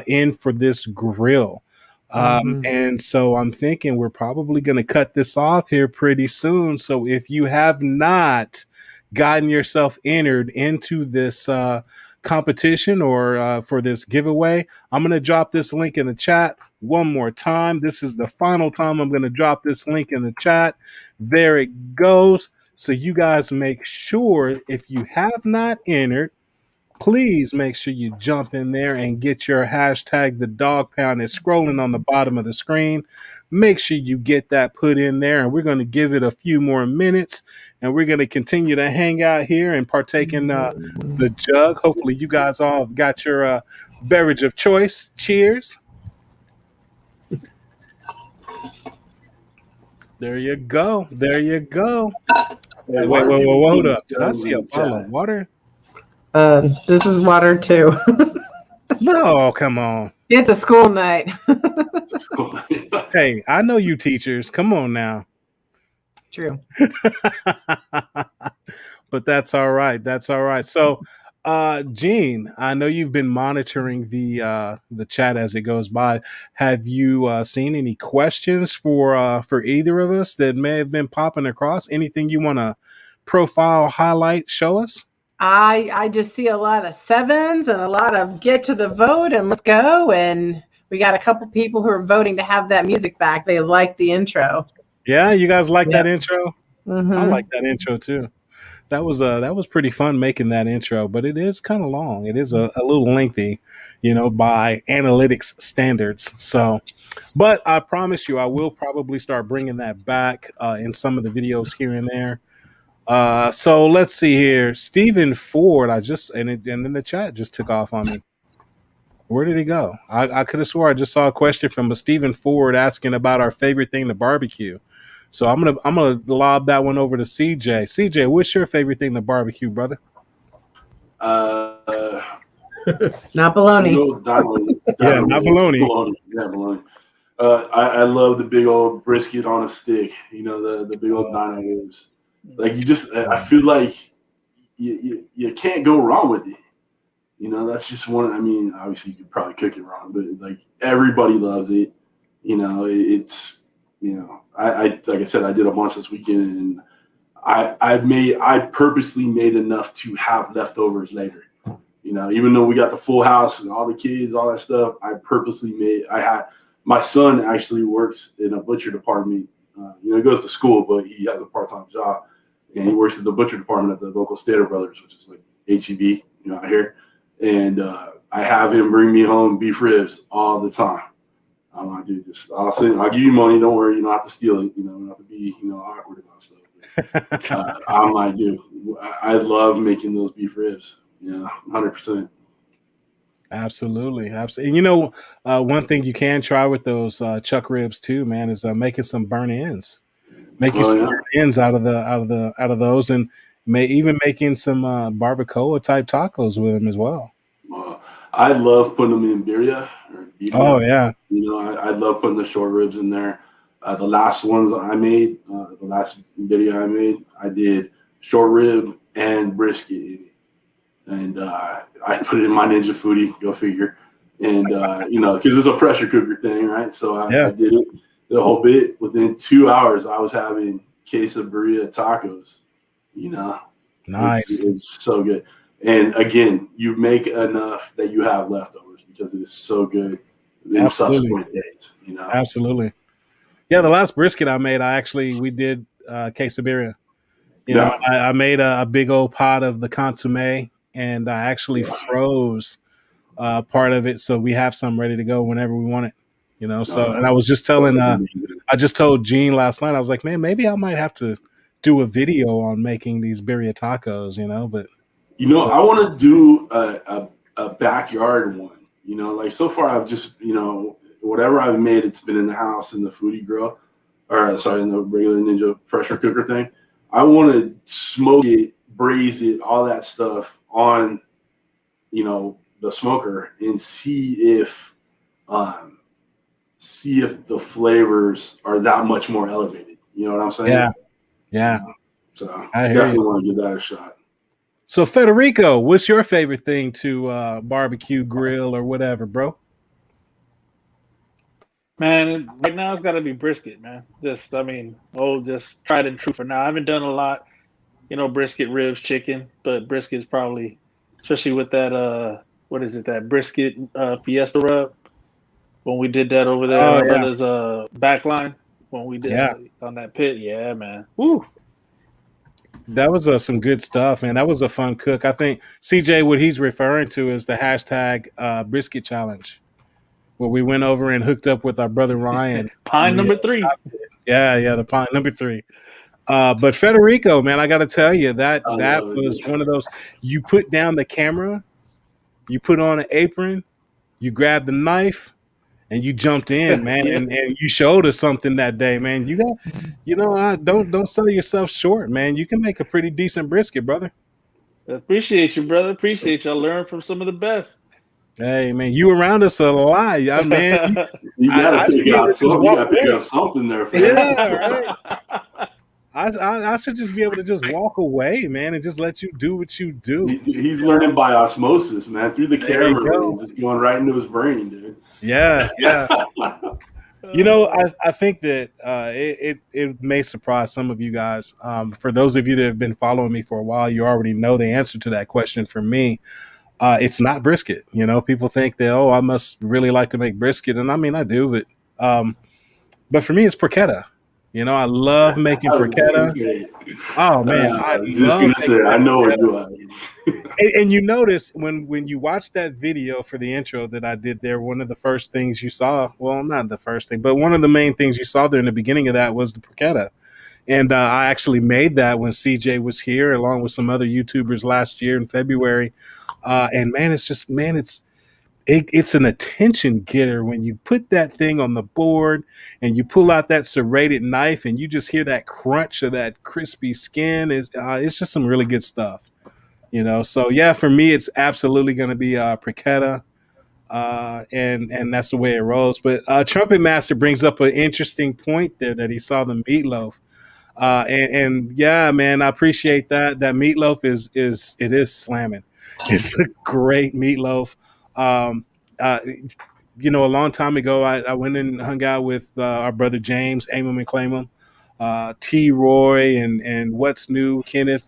in for this grill. And so I'm thinking we're probably going to cut this off here pretty soon. So if you have not gotten yourself entered into this competition or for this giveaway, I'm going to drop this link in the chat one more time. This is the final time I'm going to drop this link in the chat. There it goes. So you guys make sure, if you have not entered, please make sure you jump in there and get your hashtag the dog pound. It's scrolling on the bottom of the screen. Make sure you get that put in there, and we're going to give it a few more minutes, and we're going to continue to hang out here and partake in the jug. Hopefully you guys all have got your beverage of choice. Cheers. There you go. Wait, hold up. Did I see a bottle of water? This is water too. No, come on. It's a school night. Hey, I know you teachers. Come on now. True. But that's all right. So, Gene, I know you've been monitoring the chat as it goes by. Have you seen any questions for either of us that may have been popping across? Anything you want to profile, highlight, show us? I just see a lot of sevens and a lot of get to the vote and let's go. And we got a couple people who are voting to have that music back. They like the intro. Yeah, you guys like that intro? Mm-hmm. I like that intro too. That was pretty fun making that intro, but it is kind of long. It is a little lengthy, by analytics standards. So, but I promise you, I will probably start bringing that back in some of the videos here and there. So let's see here. Stephen Ford, and then the chat just took off on me. Where did he go? I could have swore I just saw a question from a Stephen Ford asking about our favorite thing to barbecue. So I'm gonna lob that one over to CJ. CJ, what's your favorite thing to barbecue, brother? Not bologna. Yeah, not bologna. Yeah, bologna. I love the big old brisket on a stick. The big old dino ribs. Like I feel like you can't go wrong with it. That's just one. I mean, obviously you could probably cook it wrong, but like everybody loves it. It's I like I said, I did a bunch this weekend, and I purposely made enough to have leftovers later. Even though we got the full house and all the kids, all that stuff, I purposely made. My son actually works in a butcher department. He goes to school, but he has a part-time job, and he works at the butcher department at the local Stater Brothers, which is like HEB, out here. And I have him bring me home beef ribs all the time. I'm like, dude, I'll give you money. Don't worry, you don't have to steal it. You don't have to be, awkward about stuff. I'm like, dude, I love making those beef ribs. 100%. Absolutely. One thing you can try with those chuck ribs too, man, is making some burnt ends. Making some burnt ends out of those, and making some barbacoa type tacos with them as well. I love putting them in birria. Oh yeah. I love putting the short ribs in there. The last ones I made, the last video I made, I did short rib and brisket in it. And I put it in my Ninja Foodie, go figure. And, because it's a pressure cooker thing, right? So I did it the whole bit. Within 2 hours, I was having quesadilla tacos, Nice. It's so good. And again, you make enough that you have leftovers because it is so good in Absolutely. subsequent days. You know, Absolutely. Yeah, the last brisket I made, we did quesadilla. You know, yeah, I made a big old pot of the consomme, and I actually froze part of it, so we have some ready to go whenever we want it. You know, so and I was just telling, I just told Gene last night, I was like, man, maybe I might have to do a video on making these birria tacos. You know, but you know, I want to do a backyard one. You know, like so far I've just, you know, whatever I've made, it's been in the house in the foodie grill, or sorry, in the regular Ninja pressure cooker thing. I want to smoke it, braise it, all that stuff on, you know, the smoker and see if the flavors are that much more elevated. You know what I'm saying? yeah, So I hear definitely you. want to give that a shot. So Federico, what's your favorite thing to barbecue, grill, or whatever, bro? Man, right now it's got to be brisket, man. Just tried and true for now. I haven't done a lot, brisket, ribs, chicken, but brisket's probably, especially with that, what is it, that brisket Fiesta rub when we did that over there at Oh our yeah, brother's back line when we did yeah. on that pit. Yeah, man. Woo. That was some good stuff, man. That was a fun cook. I think CJ, what he's referring to is the hashtag brisket challenge, where we went over and hooked up with our brother Ryan. Pine number 3. Yeah, the pint number 3. But Federico, man, I got to tell you I that love was it. one of those. You put down the camera, you put on an apron, you grabbed the knife, and you jumped in, man, Yeah. and you showed us something that day, man. You got, don't sell yourself short, man. You can make a pretty decent brisket, brother. Appreciate you, brother. Appreciate you. I learned from some of the best. Hey, man, you around us a lot, man. You got to I should pick be able out to just something. You walk got to pick away. up something there, fam. Yeah, right. I should just be able to just walk away, man, and just let you do what you do. He's learning by osmosis, man, through the There you camera go. lens. It's going right into his brain, dude. Yeah. You know, I think that it may surprise some of you guys. For those of you that have been following me for a while, you already know the answer to that question. For me, it's not brisket. You know, people think that, oh, I must really like to make brisket, and I mean I do, but for me, it's porchetta. You know, I love making I was just gonna porchetta. say. Oh man, I I was just love gonna say. making I that know what porchetta. you are. And you notice when you watch that video for the intro that I did there, one of the first things you saw, well, not the first thing, but one of the main things you saw there in the beginning of that was the porchetta. And I actually made that when CJ was here, along with some other YouTubers last year in February. And man, it's an attention getter when you put that thing on the board and you pull out that serrated knife and you just hear that crunch of that crispy skin. It's just some really good stuff. You know, so yeah, for me, it's absolutely going to be porchetta, and that's the way it rolls. But Trumpet Master brings up an interesting point there that he saw the meatloaf, and yeah, man, I appreciate that. That meatloaf is slamming. It's a great meatloaf. Um, uh, a long time ago, I went and hung out with our brother James, aim 'em and claim 'em, T. Roy, and What's New Kenneth,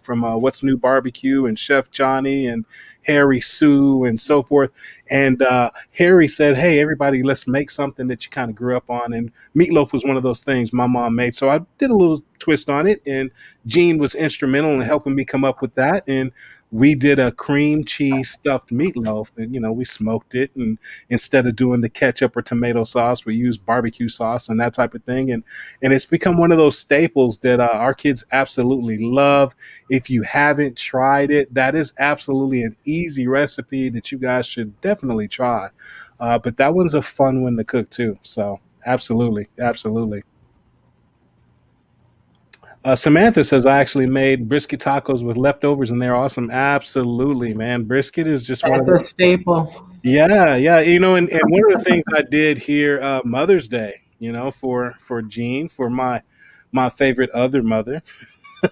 from What's New Barbecue, and Chef Johnny, and Harry Sue, and so forth. And Harry said, "Hey, everybody, let's make something that you kind of grew up on." And meatloaf was one of those things my mom made, so I did a little twist on it. And Gene was instrumental in helping me come up with that. And we did a cream cheese stuffed meatloaf, and we smoked it, and instead of doing the ketchup or tomato sauce, we used barbecue sauce and that type of thing. And it's become one of those staples that our kids absolutely love. If you haven't tried it, that is absolutely an easy recipe that you guys should definitely try. But that one's a fun one to cook too. So absolutely. Samantha says, I actually made brisket tacos with leftovers and they're awesome. Absolutely, man. Brisket is just one of That's the. a staple. Yeah. And one of the things I did here, Mother's Day, for Jean, for my favorite other mother.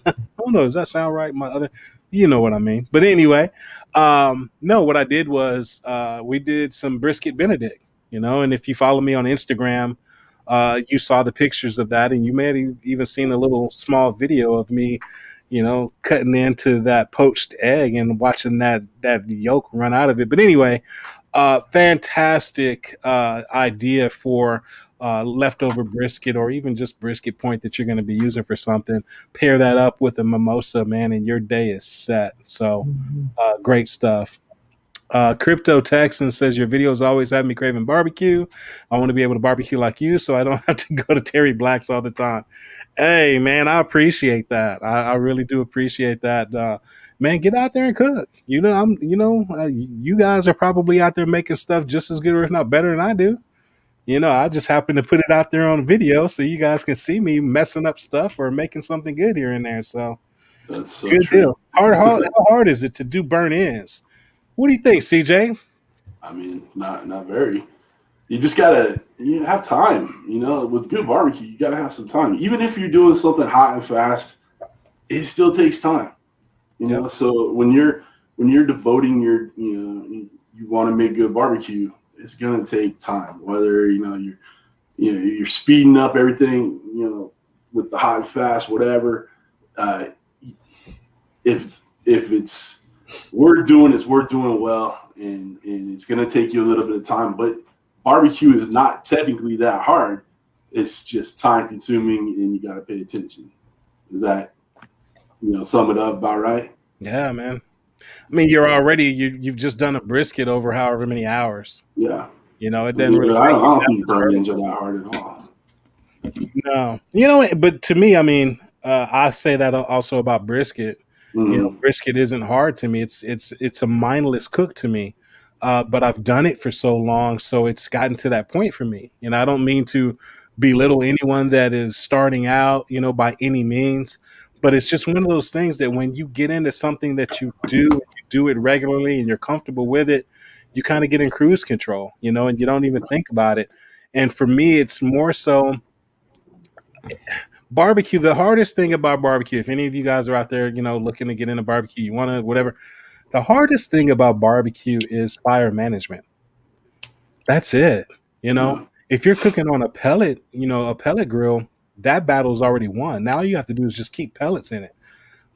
I don't know, does that sound right? My other, you know what I mean. But anyway, no, what I did was we did some brisket Benedict, and if you follow me on Instagram, you saw the pictures of that, and you may have even seen a little small video of me, cutting into that poached egg and watching that yolk run out of it. But anyway, Fantastic idea for leftover brisket or even just brisket point that you're going to be using for something. Pair that up with a mimosa, man, and your day is set. So great stuff. Crypto Texan says your videos always have me craving barbecue. I want to be able to barbecue like you, so I don't have to go to Terry Black's all the time. Hey, man, I appreciate that. I really do appreciate that. Man, get out there and cook. You guys are probably out there making stuff just as good or if not better than I do. I just happen to put it out there on video so you guys can see me messing up stuff or making something good here and there. So That's so good true. deal. How hard is it to do burn ends? What do you think, CJ? I mean, not very. You just gotta have time. With good barbecue, you gotta have some time. Even if you're doing something hot and fast, it still takes time. Yep. So when you're devoting you want to make good barbecue, it's gonna take time. Whether you're speeding up everything, with the hot and fast, whatever. If it's we're doing well, and it's gonna take you a little bit of time, but barbecue is not technically that hard. It's just time consuming, and you got to pay attention. Does that, sum it up about right? Yeah, man. I mean, you've just done a brisket over however many hours. Yeah. It doesn't really. I don't think burn ends are that hard at all. No, but to me, I mean, I say that also about brisket. Mm-hmm. Brisket isn't hard to me. It's a mindless cook to me. But I've done it for so long, so it's gotten to that point for me. I don't mean to belittle anyone that is starting out, by any means, but it's just one of those things that when you get into something that you do it regularly and you're comfortable with it, you kind of get in cruise control, and you don't even think about it. And for me, it's more so barbecue. The hardest thing about barbecue, if any of you guys are out there, looking to get into barbecue, you want to, whatever, the hardest thing about barbecue is fire management. That's it. If you're cooking on a pellet, a pellet grill, that battle's already won. Now all you have to do is just keep pellets in it.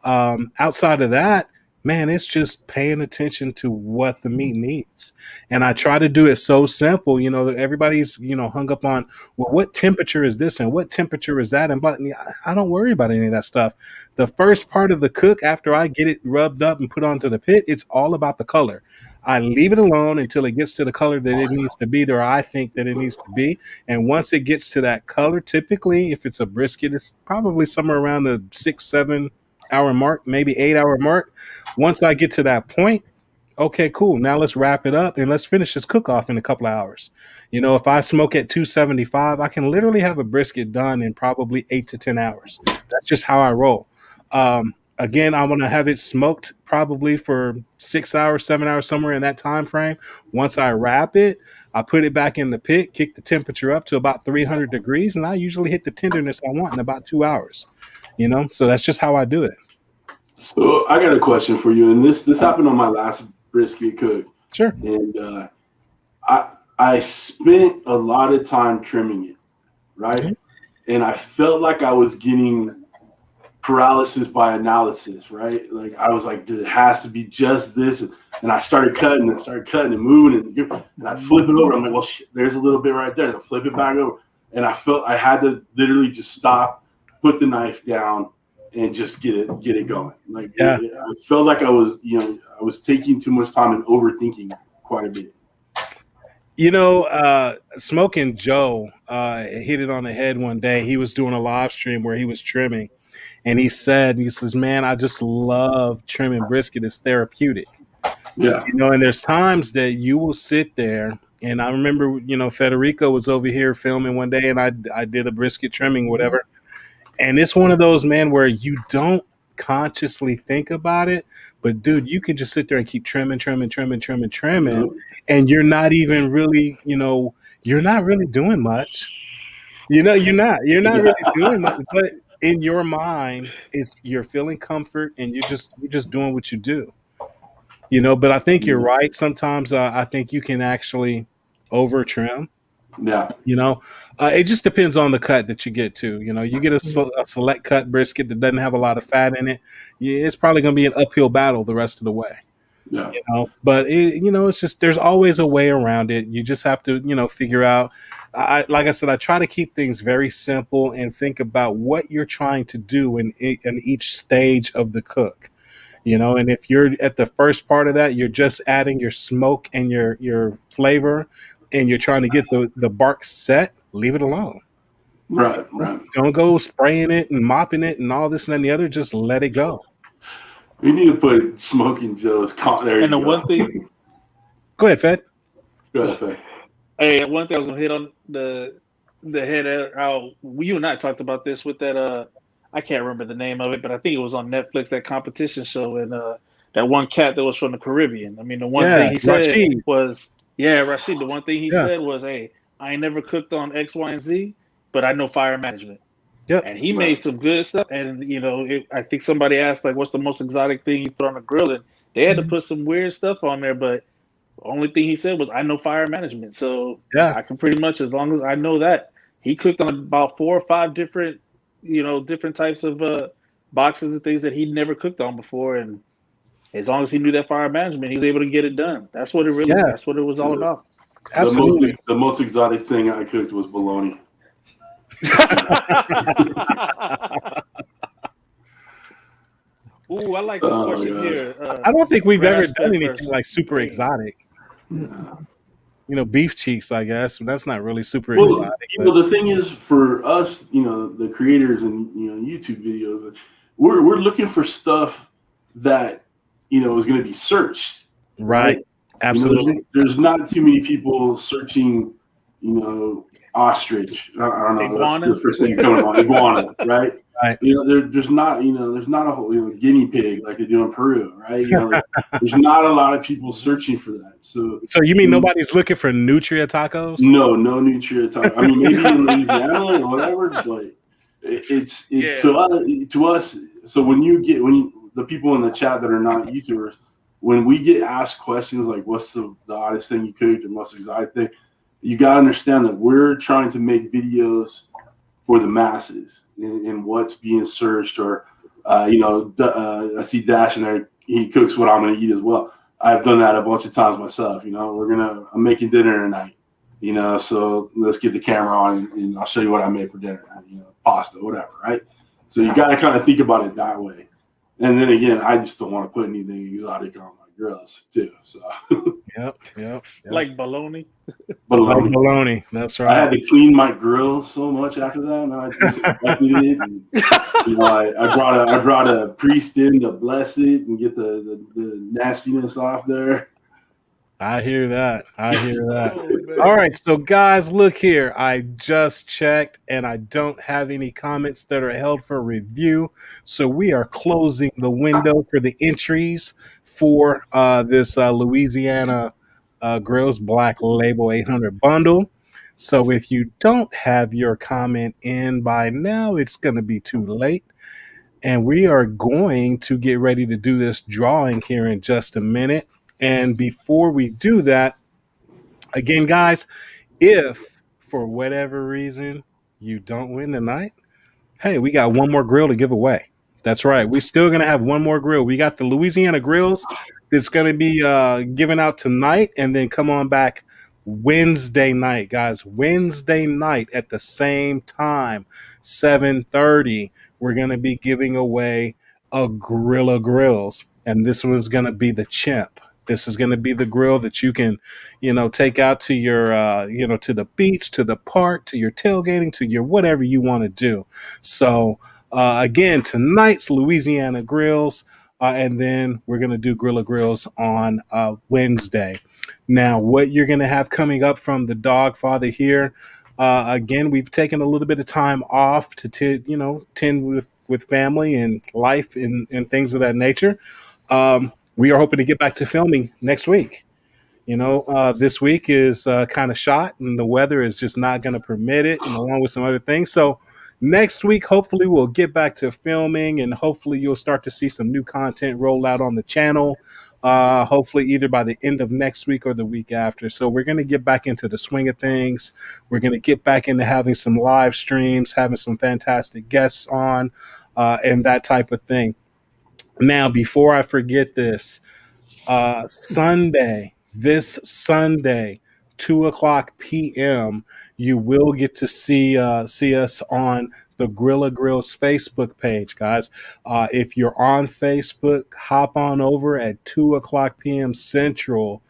Outside of that, man, it's just paying attention to what the meat needs. And I try to do it so simple, that everybody's, hung up on, well, what temperature is this and what temperature is that? And but I don't worry about any of that stuff. The first part of the cook, after I get it rubbed up and put onto the pit, it's all about the color. I leave it alone until it gets to the color that it needs to be, or I think that it needs to be. And once it gets to that color, typically, if it's a brisket, it's probably somewhere around the 6-7 hour mark, maybe 8 hour mark. Once I get to that point, okay, cool. Now let's wrap it up and let's finish this cook off in a couple of hours. If I smoke at 275, I can literally have a brisket done in probably 8 to 10 hours. That's just how I roll. Again, I want to have it smoked probably for 6 hours, 7 hours, somewhere in that time frame. Once I wrap it, I put it back in the pit, kick the temperature up to about 300 degrees, and I usually hit the tenderness I want in about 2 hours. So that's just how I do it. So I got a question for you, and this happened on my last brisket cook. Sure. And I spent a lot of time trimming it, right? Mm-hmm. And I felt like I was getting paralysis by analysis, right? Like I was like, it has to be just this. And I started cutting and moving, and I flip it over. I'm like, well, there's a little bit right there. And I flip it back over. And I felt I had to literally just stop, put the knife down, and just get it going. Like, yeah. I felt like I was taking too much time and overthinking quite a bit. Smoking Joe hit it on the head one day. He was doing a live stream where he was trimming, and he says, man, I just love trimming brisket. It's therapeutic. Yeah. And there's times that you will sit there, and I remember, Federico was over here filming one day, and I did a brisket trimming, whatever. And it's one of those, man, where you don't consciously think about it, but dude, you can just sit there and keep trimming, and you're not even really, you're not really doing much. You're not really doing much, but in your mind, you're feeling comfort, and you're just doing what you do. But I think you're right. Sometimes I think you can actually over trim. Yeah. It just depends on the cut that you get to. You get a select cut brisket that doesn't have a lot of fat in it. Yeah, it's probably going to be an uphill battle the rest of the way. Yeah. But it's just there's always a way around it. You just have to figure out. Like I said, I try to keep things very simple and think about what you're trying to do in each stage of the cook. And if you're at the first part of that, you're just adding your smoke and your flavor, and you're trying to get the bark set. Leave it alone. Right. Don't go spraying it and mopping it and all this and then the other. Just let it go. We need to put Smoking Joe's. There you And the go. one thing, Go ahead, Fed. Go ahead, Faye. hey, one thing I was gonna hit on the head of how you and I talked about this with that I can't remember the name of it, but I think it was on Netflix, that competition show, and that one cat that was from the Caribbean. I mean, the one thing he said Rashid. was, Rashid. The one thing he said was, "Hey, I ain't never cooked on X, Y, and Z, but I know fire management." Yep. And he made some good stuff. And I think somebody asked like, "What's the most exotic thing you put on a grill?" And they had to put some weird stuff on there, but the only thing he said was, "I know fire management, so Yeah. I can pretty much, as long as I know that." He cooked on about 4 or 5 different, different types of boxes and things that he'd never cooked on before, and as long as he knew that fire management, he was able to get it done. That's what it really. Yeah. That's what it was all about. Absolutely. The most exotic thing I cooked was bologna. Ooh, I like this question here. I don't think we've ever Brad, done anything first. like super exotic. Beef cheeks, I guess. That's not really super Well, exotic. the thing is, for us, the creators and YouTube videos, we're looking for stuff that is going to be searched. Right. Absolutely. There's not too many people searching, ostrich. I don't know. Iguana? That's the first thing coming on. Iguana, right? Right. There's not a whole guinea pig like they do in Peru, right? There's not a lot of people searching for that. So you mean nobody's looking for nutria tacos? No nutria tacos. I mean, maybe in Louisiana or whatever, but it's to us. So when the people in the chat that are not YouTubers, when we get asked questions like what's the oddest thing you cooked and what's the exotic thing, you got to understand that we're trying to make videos for the masses and what's being searched, or I see Dash in there, he cooks what I'm going to eat as well. I've done that a bunch of times myself. I'm making dinner tonight, so let's get the camera on and I'll show you what I made for dinner, pasta, whatever, right? So you got to kind of think about it that way. And then again, I just don't want to put anything exotic on my grills too. So Yep. Like bologna. Like bologna. That's right. I had to clean my grill so much after that, and I disinfected it. And, I brought a priest in to bless it and get the nastiness off there. I hear that. All right, so guys, look here. I just checked, and I don't have any comments that are held for review. So we are closing the window for the entries for this Louisiana Grills Black Label 800 bundle. So if you don't have your comment in by now, it's going to be too late. And we are going to get ready to do this drawing here in just a minute. And before we do that, again, guys, if for whatever reason you don't win tonight, hey, we got one more grill to give away. That's right. We're still going to have one more grill. We got the Louisiana grills that's going to be given out tonight, and then come on back Wednesday night, guys. Wednesday night at the same time, 7:30, we're going to be giving away a grill of grills, and this one's going to be the Chimp. This is going to be the grill that you can, take out to your, to the beach, to the park, to your tailgating, to your whatever you want to do. So, again, tonight's Louisiana grills, and then we're going to do Grill of Grills on Wednesday. Now, what you're going to have coming up from the Dog Father here, again, we've taken a little bit of time off to tend with family and life and things of that nature. We are hoping to get back to filming next week. This week is kind of shot, and the weather is just not going to permit it, and along with some other things. So next week, hopefully, we'll get back to filming, and hopefully you'll start to see some new content roll out on the channel. Hopefully either by the end of next week or the week after. So we're going to get back into the swing of things. We're going to get back into having some live streams, having some fantastic guests on, and that type of thing. Now, before I forget this, This Sunday, 2:00 p.m. You will get to see us on the Grilla Grills Facebook page, guys. If you're on Facebook, hop on over at 2:00 p.m. Central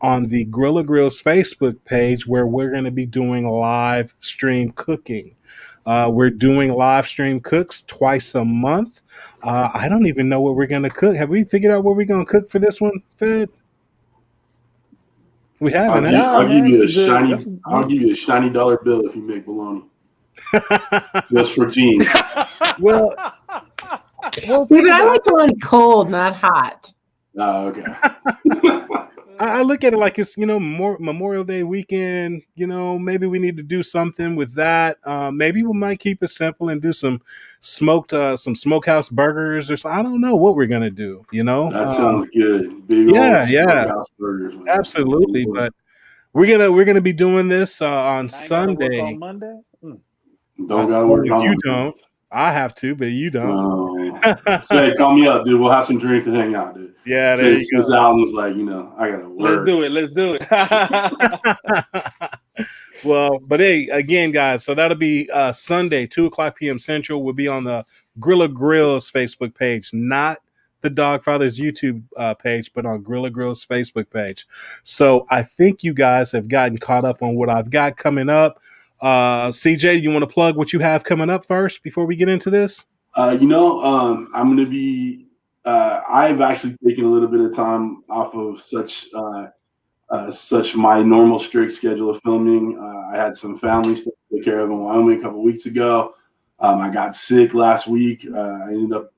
on the Grilla Grills Facebook page, where we're going to be doing live stream cooking. We're doing live stream cooks twice a month. I don't even know what we're going to cook. Have we figured out what we're going to cook for this one, Fed? We haven't. Nah, I'll give you a man, shiny dollar bill if you make bologna. Just for Gene. well, See, but I like the one cold, not hot. Oh, okay. I look at it like it's Memorial Day weekend. Maybe we need to do something with that. Maybe we might keep it simple and do some smokehouse burgers or something. I don't know what we're gonna do. That sounds good. Big yeah, old yeah, smokehouse burgers, man. absolutely. But we're gonna be doing this on Sunday. On Monday. Don't gotta work on. You don't. I have to, but you don't. Say, call me up, dude. We'll have some drinks and hang out, dude. Yeah, there you go. Since Alan's like, I gotta work. Let's do it. Well, but hey, again, guys, so that'll be Sunday, 2:00 p.m. Central. We'll be on the Grilla Grills Facebook page, not the Dogfathers YouTube page, but on Grilla Grills Facebook page. So I think you guys have gotten caught up on what I've got coming up. CJ, you want to plug what you have coming up first before we get into this? I'm going to be. I've actually taken a little bit of time off of such my normal strict schedule of filming. I had some family stuff to take care of in Wyoming a couple weeks ago. I got sick last week. I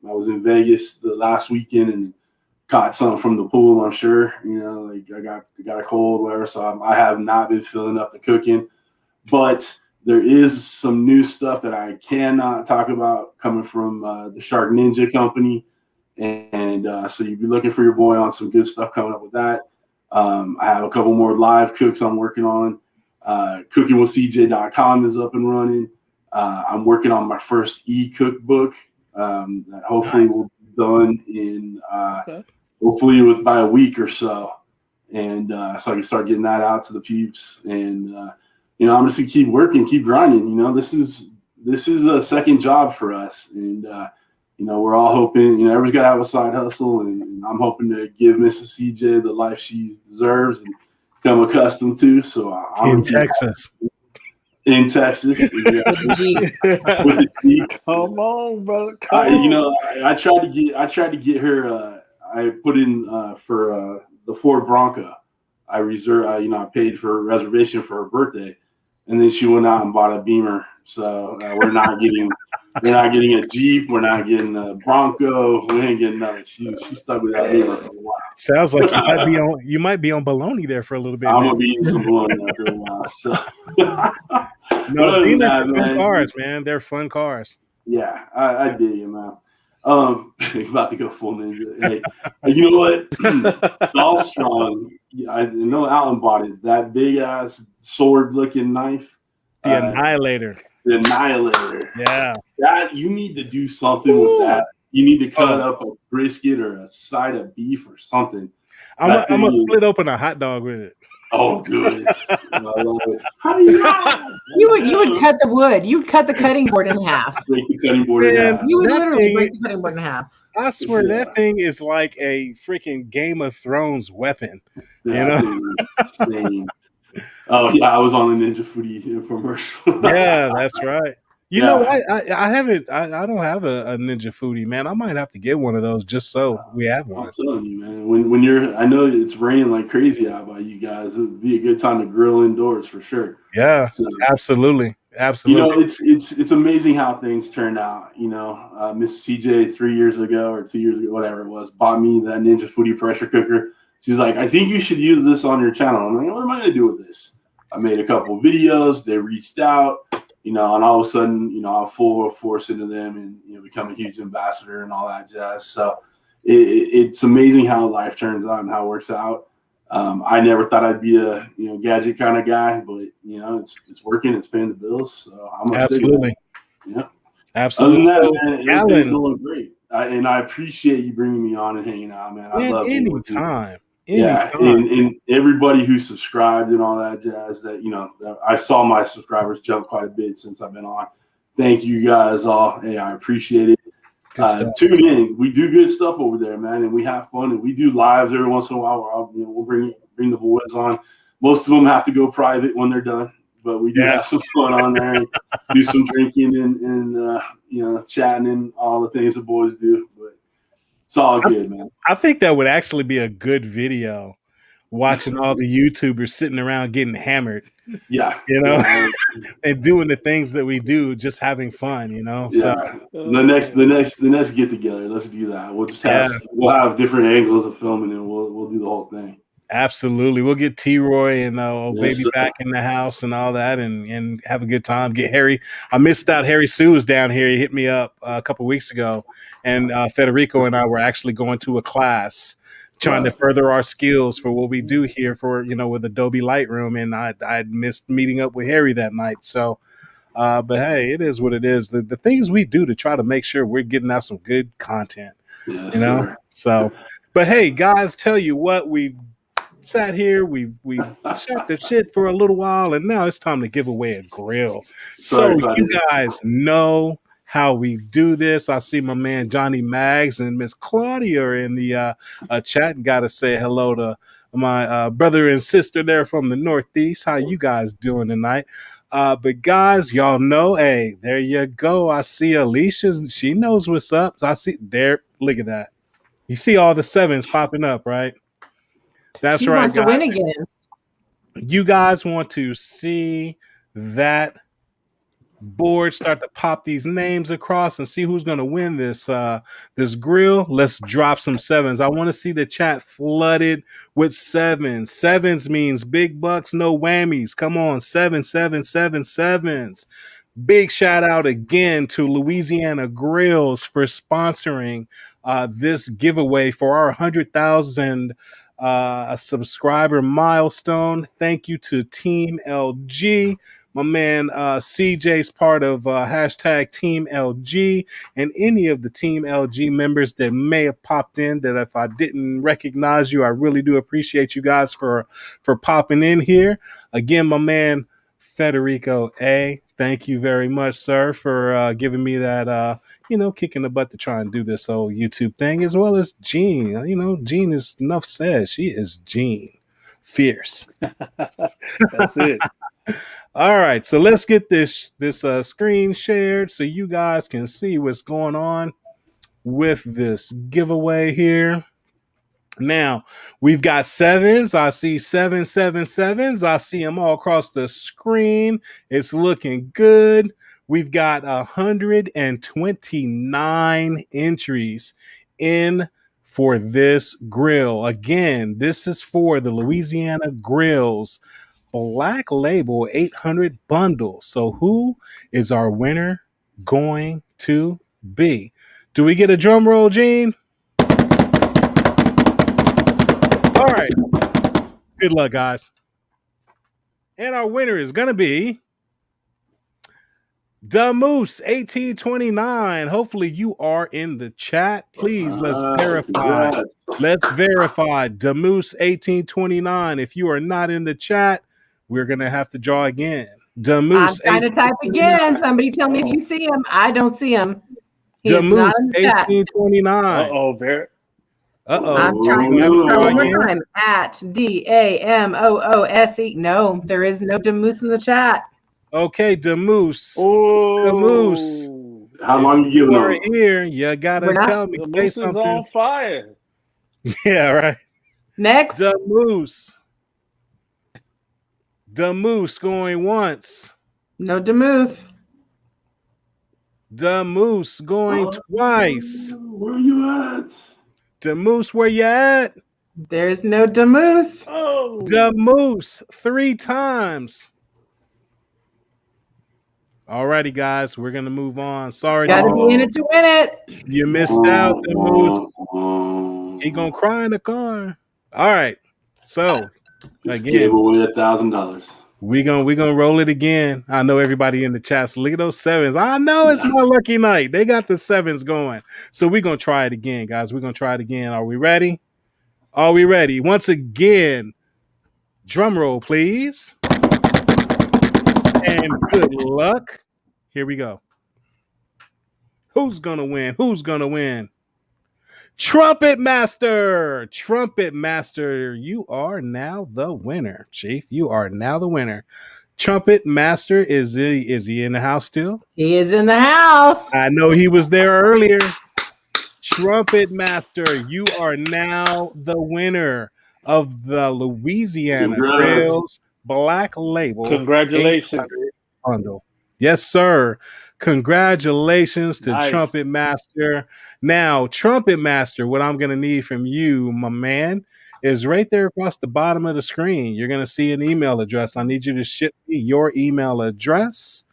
was in Vegas the last weekend and caught something from the pool. I'm sure, I got a cold, whatever. So I have not been filling up the cooking. But there is some new stuff that I cannot talk about coming from the Shark Ninja company. And so you'd be looking for your boy on some good stuff coming up with that. I have a couple more live cooks I'm working on. CookingWithCJ.com is up and running. I'm working on my first e-cookbook that hopefully will be done in hopefully by a week or so. And so I can start getting that out to the peeps. And I'm just gonna keep working, keep grinding. This is a second job for us, and we're all hoping. Everybody's gotta have a side hustle, and I'm hoping to give Mrs. CJ the life she deserves and become accustomed to. So I'm in Texas, yeah, With a G. with a G. Come on, brother. I tried to get her. I put in for the Ford Bronco. I paid for a reservation for her birthday. And then she went out and bought a Beamer. So we're not getting a Jeep. We're not getting a Bronco. We ain't getting nothing. She stuck with that Beamer for a while. Sounds like you might be on baloney there for a little bit. I'm gonna be eating some bologna for a while. So no, Beamers are fun cars, man. They're fun cars. Yeah, I dig it, man. About to go full ninja. Hey, you know what? All strong. I know Alan bought it. That big ass sword looking knife. The Annihilator. The Annihilator. Yeah. That you need to do something with that. You need to cut up a brisket or a side of beef or something. I'm gonna split open a hot dog with it. Oh, good. I love it. How do You would cut the wood. You'd cut the cutting board in half. break the cutting board in half? You would literally break the cutting board in half. I swear that thing is like a freaking Game of Thrones weapon. Insane. Oh yeah, I was on the Ninja Foodie infomercial. Yeah, that's right. You know what? I haven't. I don't have a Ninja Foodie, man. I might have to get one of those just so we have one. I'm telling you, man. When you're, I know it's raining like crazy out by you guys. It would be a good time to grill indoors for sure. Yeah, so, absolutely. It's amazing how things turn out. Miss CJ 3 years ago or 2 years ago, whatever it was, bought me that Ninja Foodie pressure cooker. She's like, I think you should use this on your channel. I'm like, what am I going to do with this? I made a couple of videos. They reached out. And all of a sudden, I'm full force into them and, become a huge ambassador and all that jazz. So it's amazing how life turns out and how it works out. I never thought I'd be a, gadget kind of guy, but, it's working. It's paying the bills. So I'm absolutely. Yeah. Absolutely. Other than that, man, everything's going great. And I appreciate you bringing me on and hanging out, man. I love anytime. Yeah, and everybody who subscribed and all that jazz, that I saw my subscribers jump quite a bit since I've been on. Thank you guys all. Hey, I appreciate it. Tune in. We do good stuff over there, man, and we have fun, and we do lives every once in a while where we'll bring the boys on. Most of them have to go private when they're done, but we do have some fun on there and do some drinking and chatting and all the things the boys do. But it's all good, man. I think that would actually be a good video, watching all the YouTubers sitting around getting hammered. Yeah. And doing the things that we do, just having fun, Yeah. So the next get together, let's do that. We'll just we'll have different angles of filming and we'll do the whole thing. Absolutely. We'll get T-Roy and baby back in the house and all that and have a good time. Get Harry. I missed out. Harry Sue was down here. He hit me up a couple weeks ago. And Federico and I were actually going to a class trying to further our skills for what we do here for, with Adobe Lightroom. And I missed meeting up with Harry that night. So, but hey, it is what it is. The things we do to try to make sure we're getting out some good content, So, but hey, guys, tell you what, we've sat here, we shot the shit for a little while, and now it's time to give away a grill. So you guys know how we do this. I see my man Johnny Maggs and Miss Claudia in the chat, and gotta say hello to my brother and sister there from the Northeast. How you guys doing tonight? But guys, y'all know, hey, there you go. I see Alicia. She knows what's up. I see there. Look at that. You see all the sevens popping up, right? That's she right, wants guys. to win again. You guys want to see that board start to pop these names across and see who's going to win this this grill? Let's drop some sevens. I want to see the chat flooded with sevens. Sevens means big bucks, no whammies. Come on, 7. Big shout out again to Louisiana Grills for sponsoring this giveaway for our 100,000 subscriber milestone. Thank you to Team LG. My man CJ's part of hashtag Team LG, and any of the Team LG members that may have popped in, that if I didn't recognize you, I really do appreciate you guys for popping in here. Again, my man Federico A., thank you very much, sir, for giving me that, kicking the butt to try and do this whole YouTube thing, as well as Jean. Jean is enough said. She is Jean. Fierce. That's it. All right, so let's get this screen shared so you guys can see what's going on with this giveaway here. Now, we've got sevens. I see 777s. I see them all across the screen. It's looking good. We've got 129 entries in for this grill. Again, this is for the Louisiana Grills Black Label 800 bundle. So who is our winner going to be? Do we get a drum roll, Gene? All right. Good luck, guys. And our winner is going to be Da Moose 1829. Hopefully you are in the chat. Please, let's verify. Congrats. Let's verify Da Moose 1829. If you are not in the chat, we're going to have to draw again. Da Moose. I'm trying to type again. Somebody tell me if you see him. I don't see him. Da Moose 1829. Uh-oh, Barry. Uh-oh. I'm trying to try one more time. At DAMOOSE. No, there is no Da Moose in the chat. Okay, Da Moose. Oh, Da Moose. How long you giving You're them? here. You gotta tell me. The Say Moose something. is on fire. Yeah, right. Next. Da Moose. Da Moose going once. No Da Moose. Da Moose going twice. Where you at? Da Moose, where you at? There's no Da Moose. Oh, Da Moose 3 times. Alrighty, guys, we're gonna move on. Sorry, Gotta Da be in it to win it. You missed out, Da Moose. He gonna cry in the car. All right. So Just again, gave away $1,000. we gonna roll it again. I know everybody in the chat. So look at those sevens. I know it's my lucky night. They got the sevens going. So we're gonna try it again, guys. We're gonna try it again. Are we ready? Are we ready? Once again, drum roll, please. And good luck. Here we go. Who's gonna win? Who's gonna win? Trumpet Master! Trumpet Master, you are now the winner, Chief. You are now the winner. Trumpet Master, is he in the house still? He is in the house. I know he was there earlier. Trumpet Master, you are now the winner of the Louisiana Grills Black Label Congratulations. 800 bundle. Yes, sir. Congratulations to Nice. Trumpet Master. Now, Trumpet Master, what I'm going to need from you, my man, is right there across the bottom of the screen. You're going to see an email address. I need you to ship me your email address,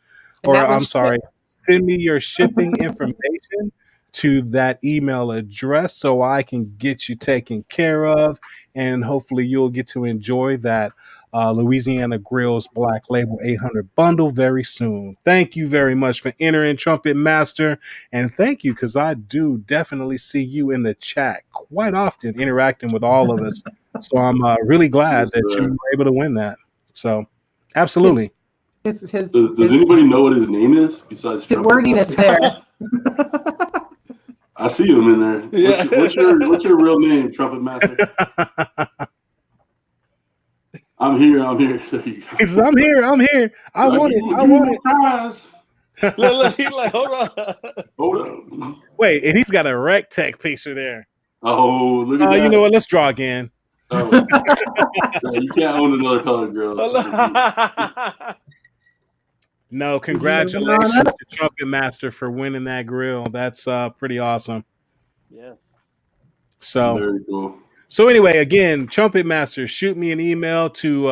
or I'm sorry, send me your shipping information to that email address so I can get you taken care of, and hopefully you'll get to enjoy that Louisiana Grills Black Label 800 bundle very soon. Thank you very much for entering, Trumpet Master, and thank you because I do definitely see you in the chat quite often interacting with all of us. So I'm really glad that you were able to win that. So absolutely. Does anybody know what his name is besides his wording is there? I see him in there. Yeah. What's your real name, Trumpet Master? I'm here. There you go. He says, I'm here. I want it. Prize. Look, he's like, hold on. Hold up. Wait, and he's got a rec tech picture there. Oh, look at that. You know what? Let's draw again. Oh. No, you can't own another colored girl. No, congratulations to Trumpet Master for winning that grill. That's pretty awesome. Yeah. So very cool. So anyway, again, Trumpet Master, shoot me an email to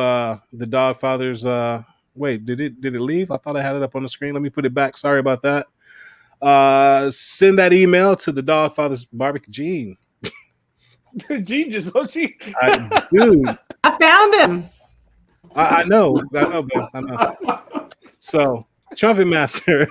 the Dogfather's. Wait, did it leave? I thought I had it up on the screen. Let me put it back. Sorry about that. Send that email to the Dogfather's Barbecue. Gene. Gene just dude. I found him. I know. So, Trumpet Master,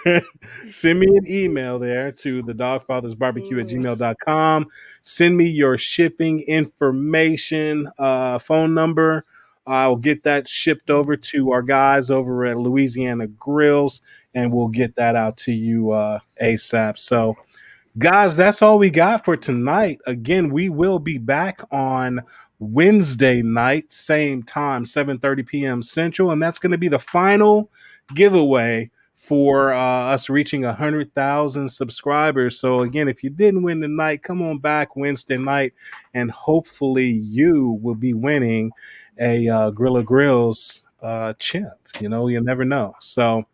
send me an email there to the dogfathersbarbecue@gmail.com. Send me your shipping information, phone number. I'll get that shipped over to our guys over at Louisiana Grills, and we'll get that out to you ASAP. So, guys, that's all we got for tonight. Again, we will be back on Wednesday night, same time, 7:30 p.m. Central, and that's going to be the final giveaway for us reaching 100,000 subscribers. So again, if you didn't win tonight, come on back Wednesday night, and hopefully you will be winning a Grill of Grills chip. You know, you never know. So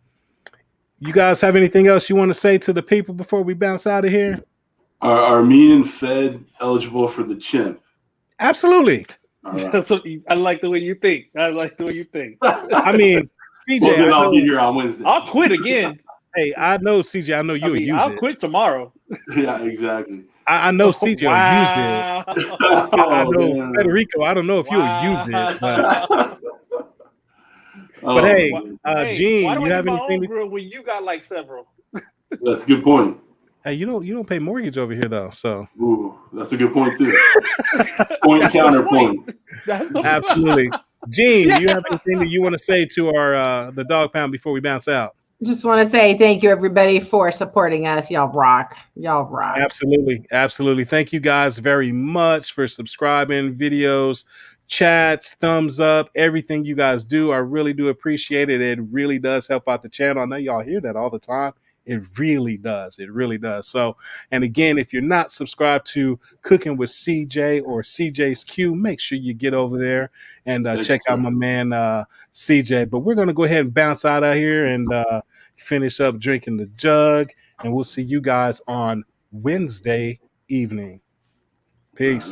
you guys have anything else you want to say to the people before we bounce out of here? Are me and Fed eligible for the chimp? Absolutely. Right. I like the way you think. I mean, CJ, well, then I'll be here on Wednesday. I'll quit again. Hey, I know, CJ. I know you'll use it. I'll quit tomorrow. Yeah, exactly. I know CJ will use it. I know man. Federico. I don't know if you'll use it. But hey, Gene, you have anything? Grill when you got like several. That's a good point. Hey, you don't pay mortgage over here though, so. Ooh, that's a good point too. Point counterpoint. Absolutely. Gene, do you have anything that you want to say to our the Dog Pound before we bounce out? Just want to say thank you, everybody, for supporting us. Y'all rock. Absolutely. Thank you guys very much for subscribing, videos, chats, thumbs up, everything you guys do. I really do appreciate it. It really does help out the channel. I know y'all hear that all the time. It really does. So, and again, if you're not subscribed to Cooking with CJ or CJ's Q, make sure you get over there and check out my man CJ. But we're going to go ahead and bounce out of here and finish up drinking the jug. And we'll see you guys on Wednesday evening. Peace.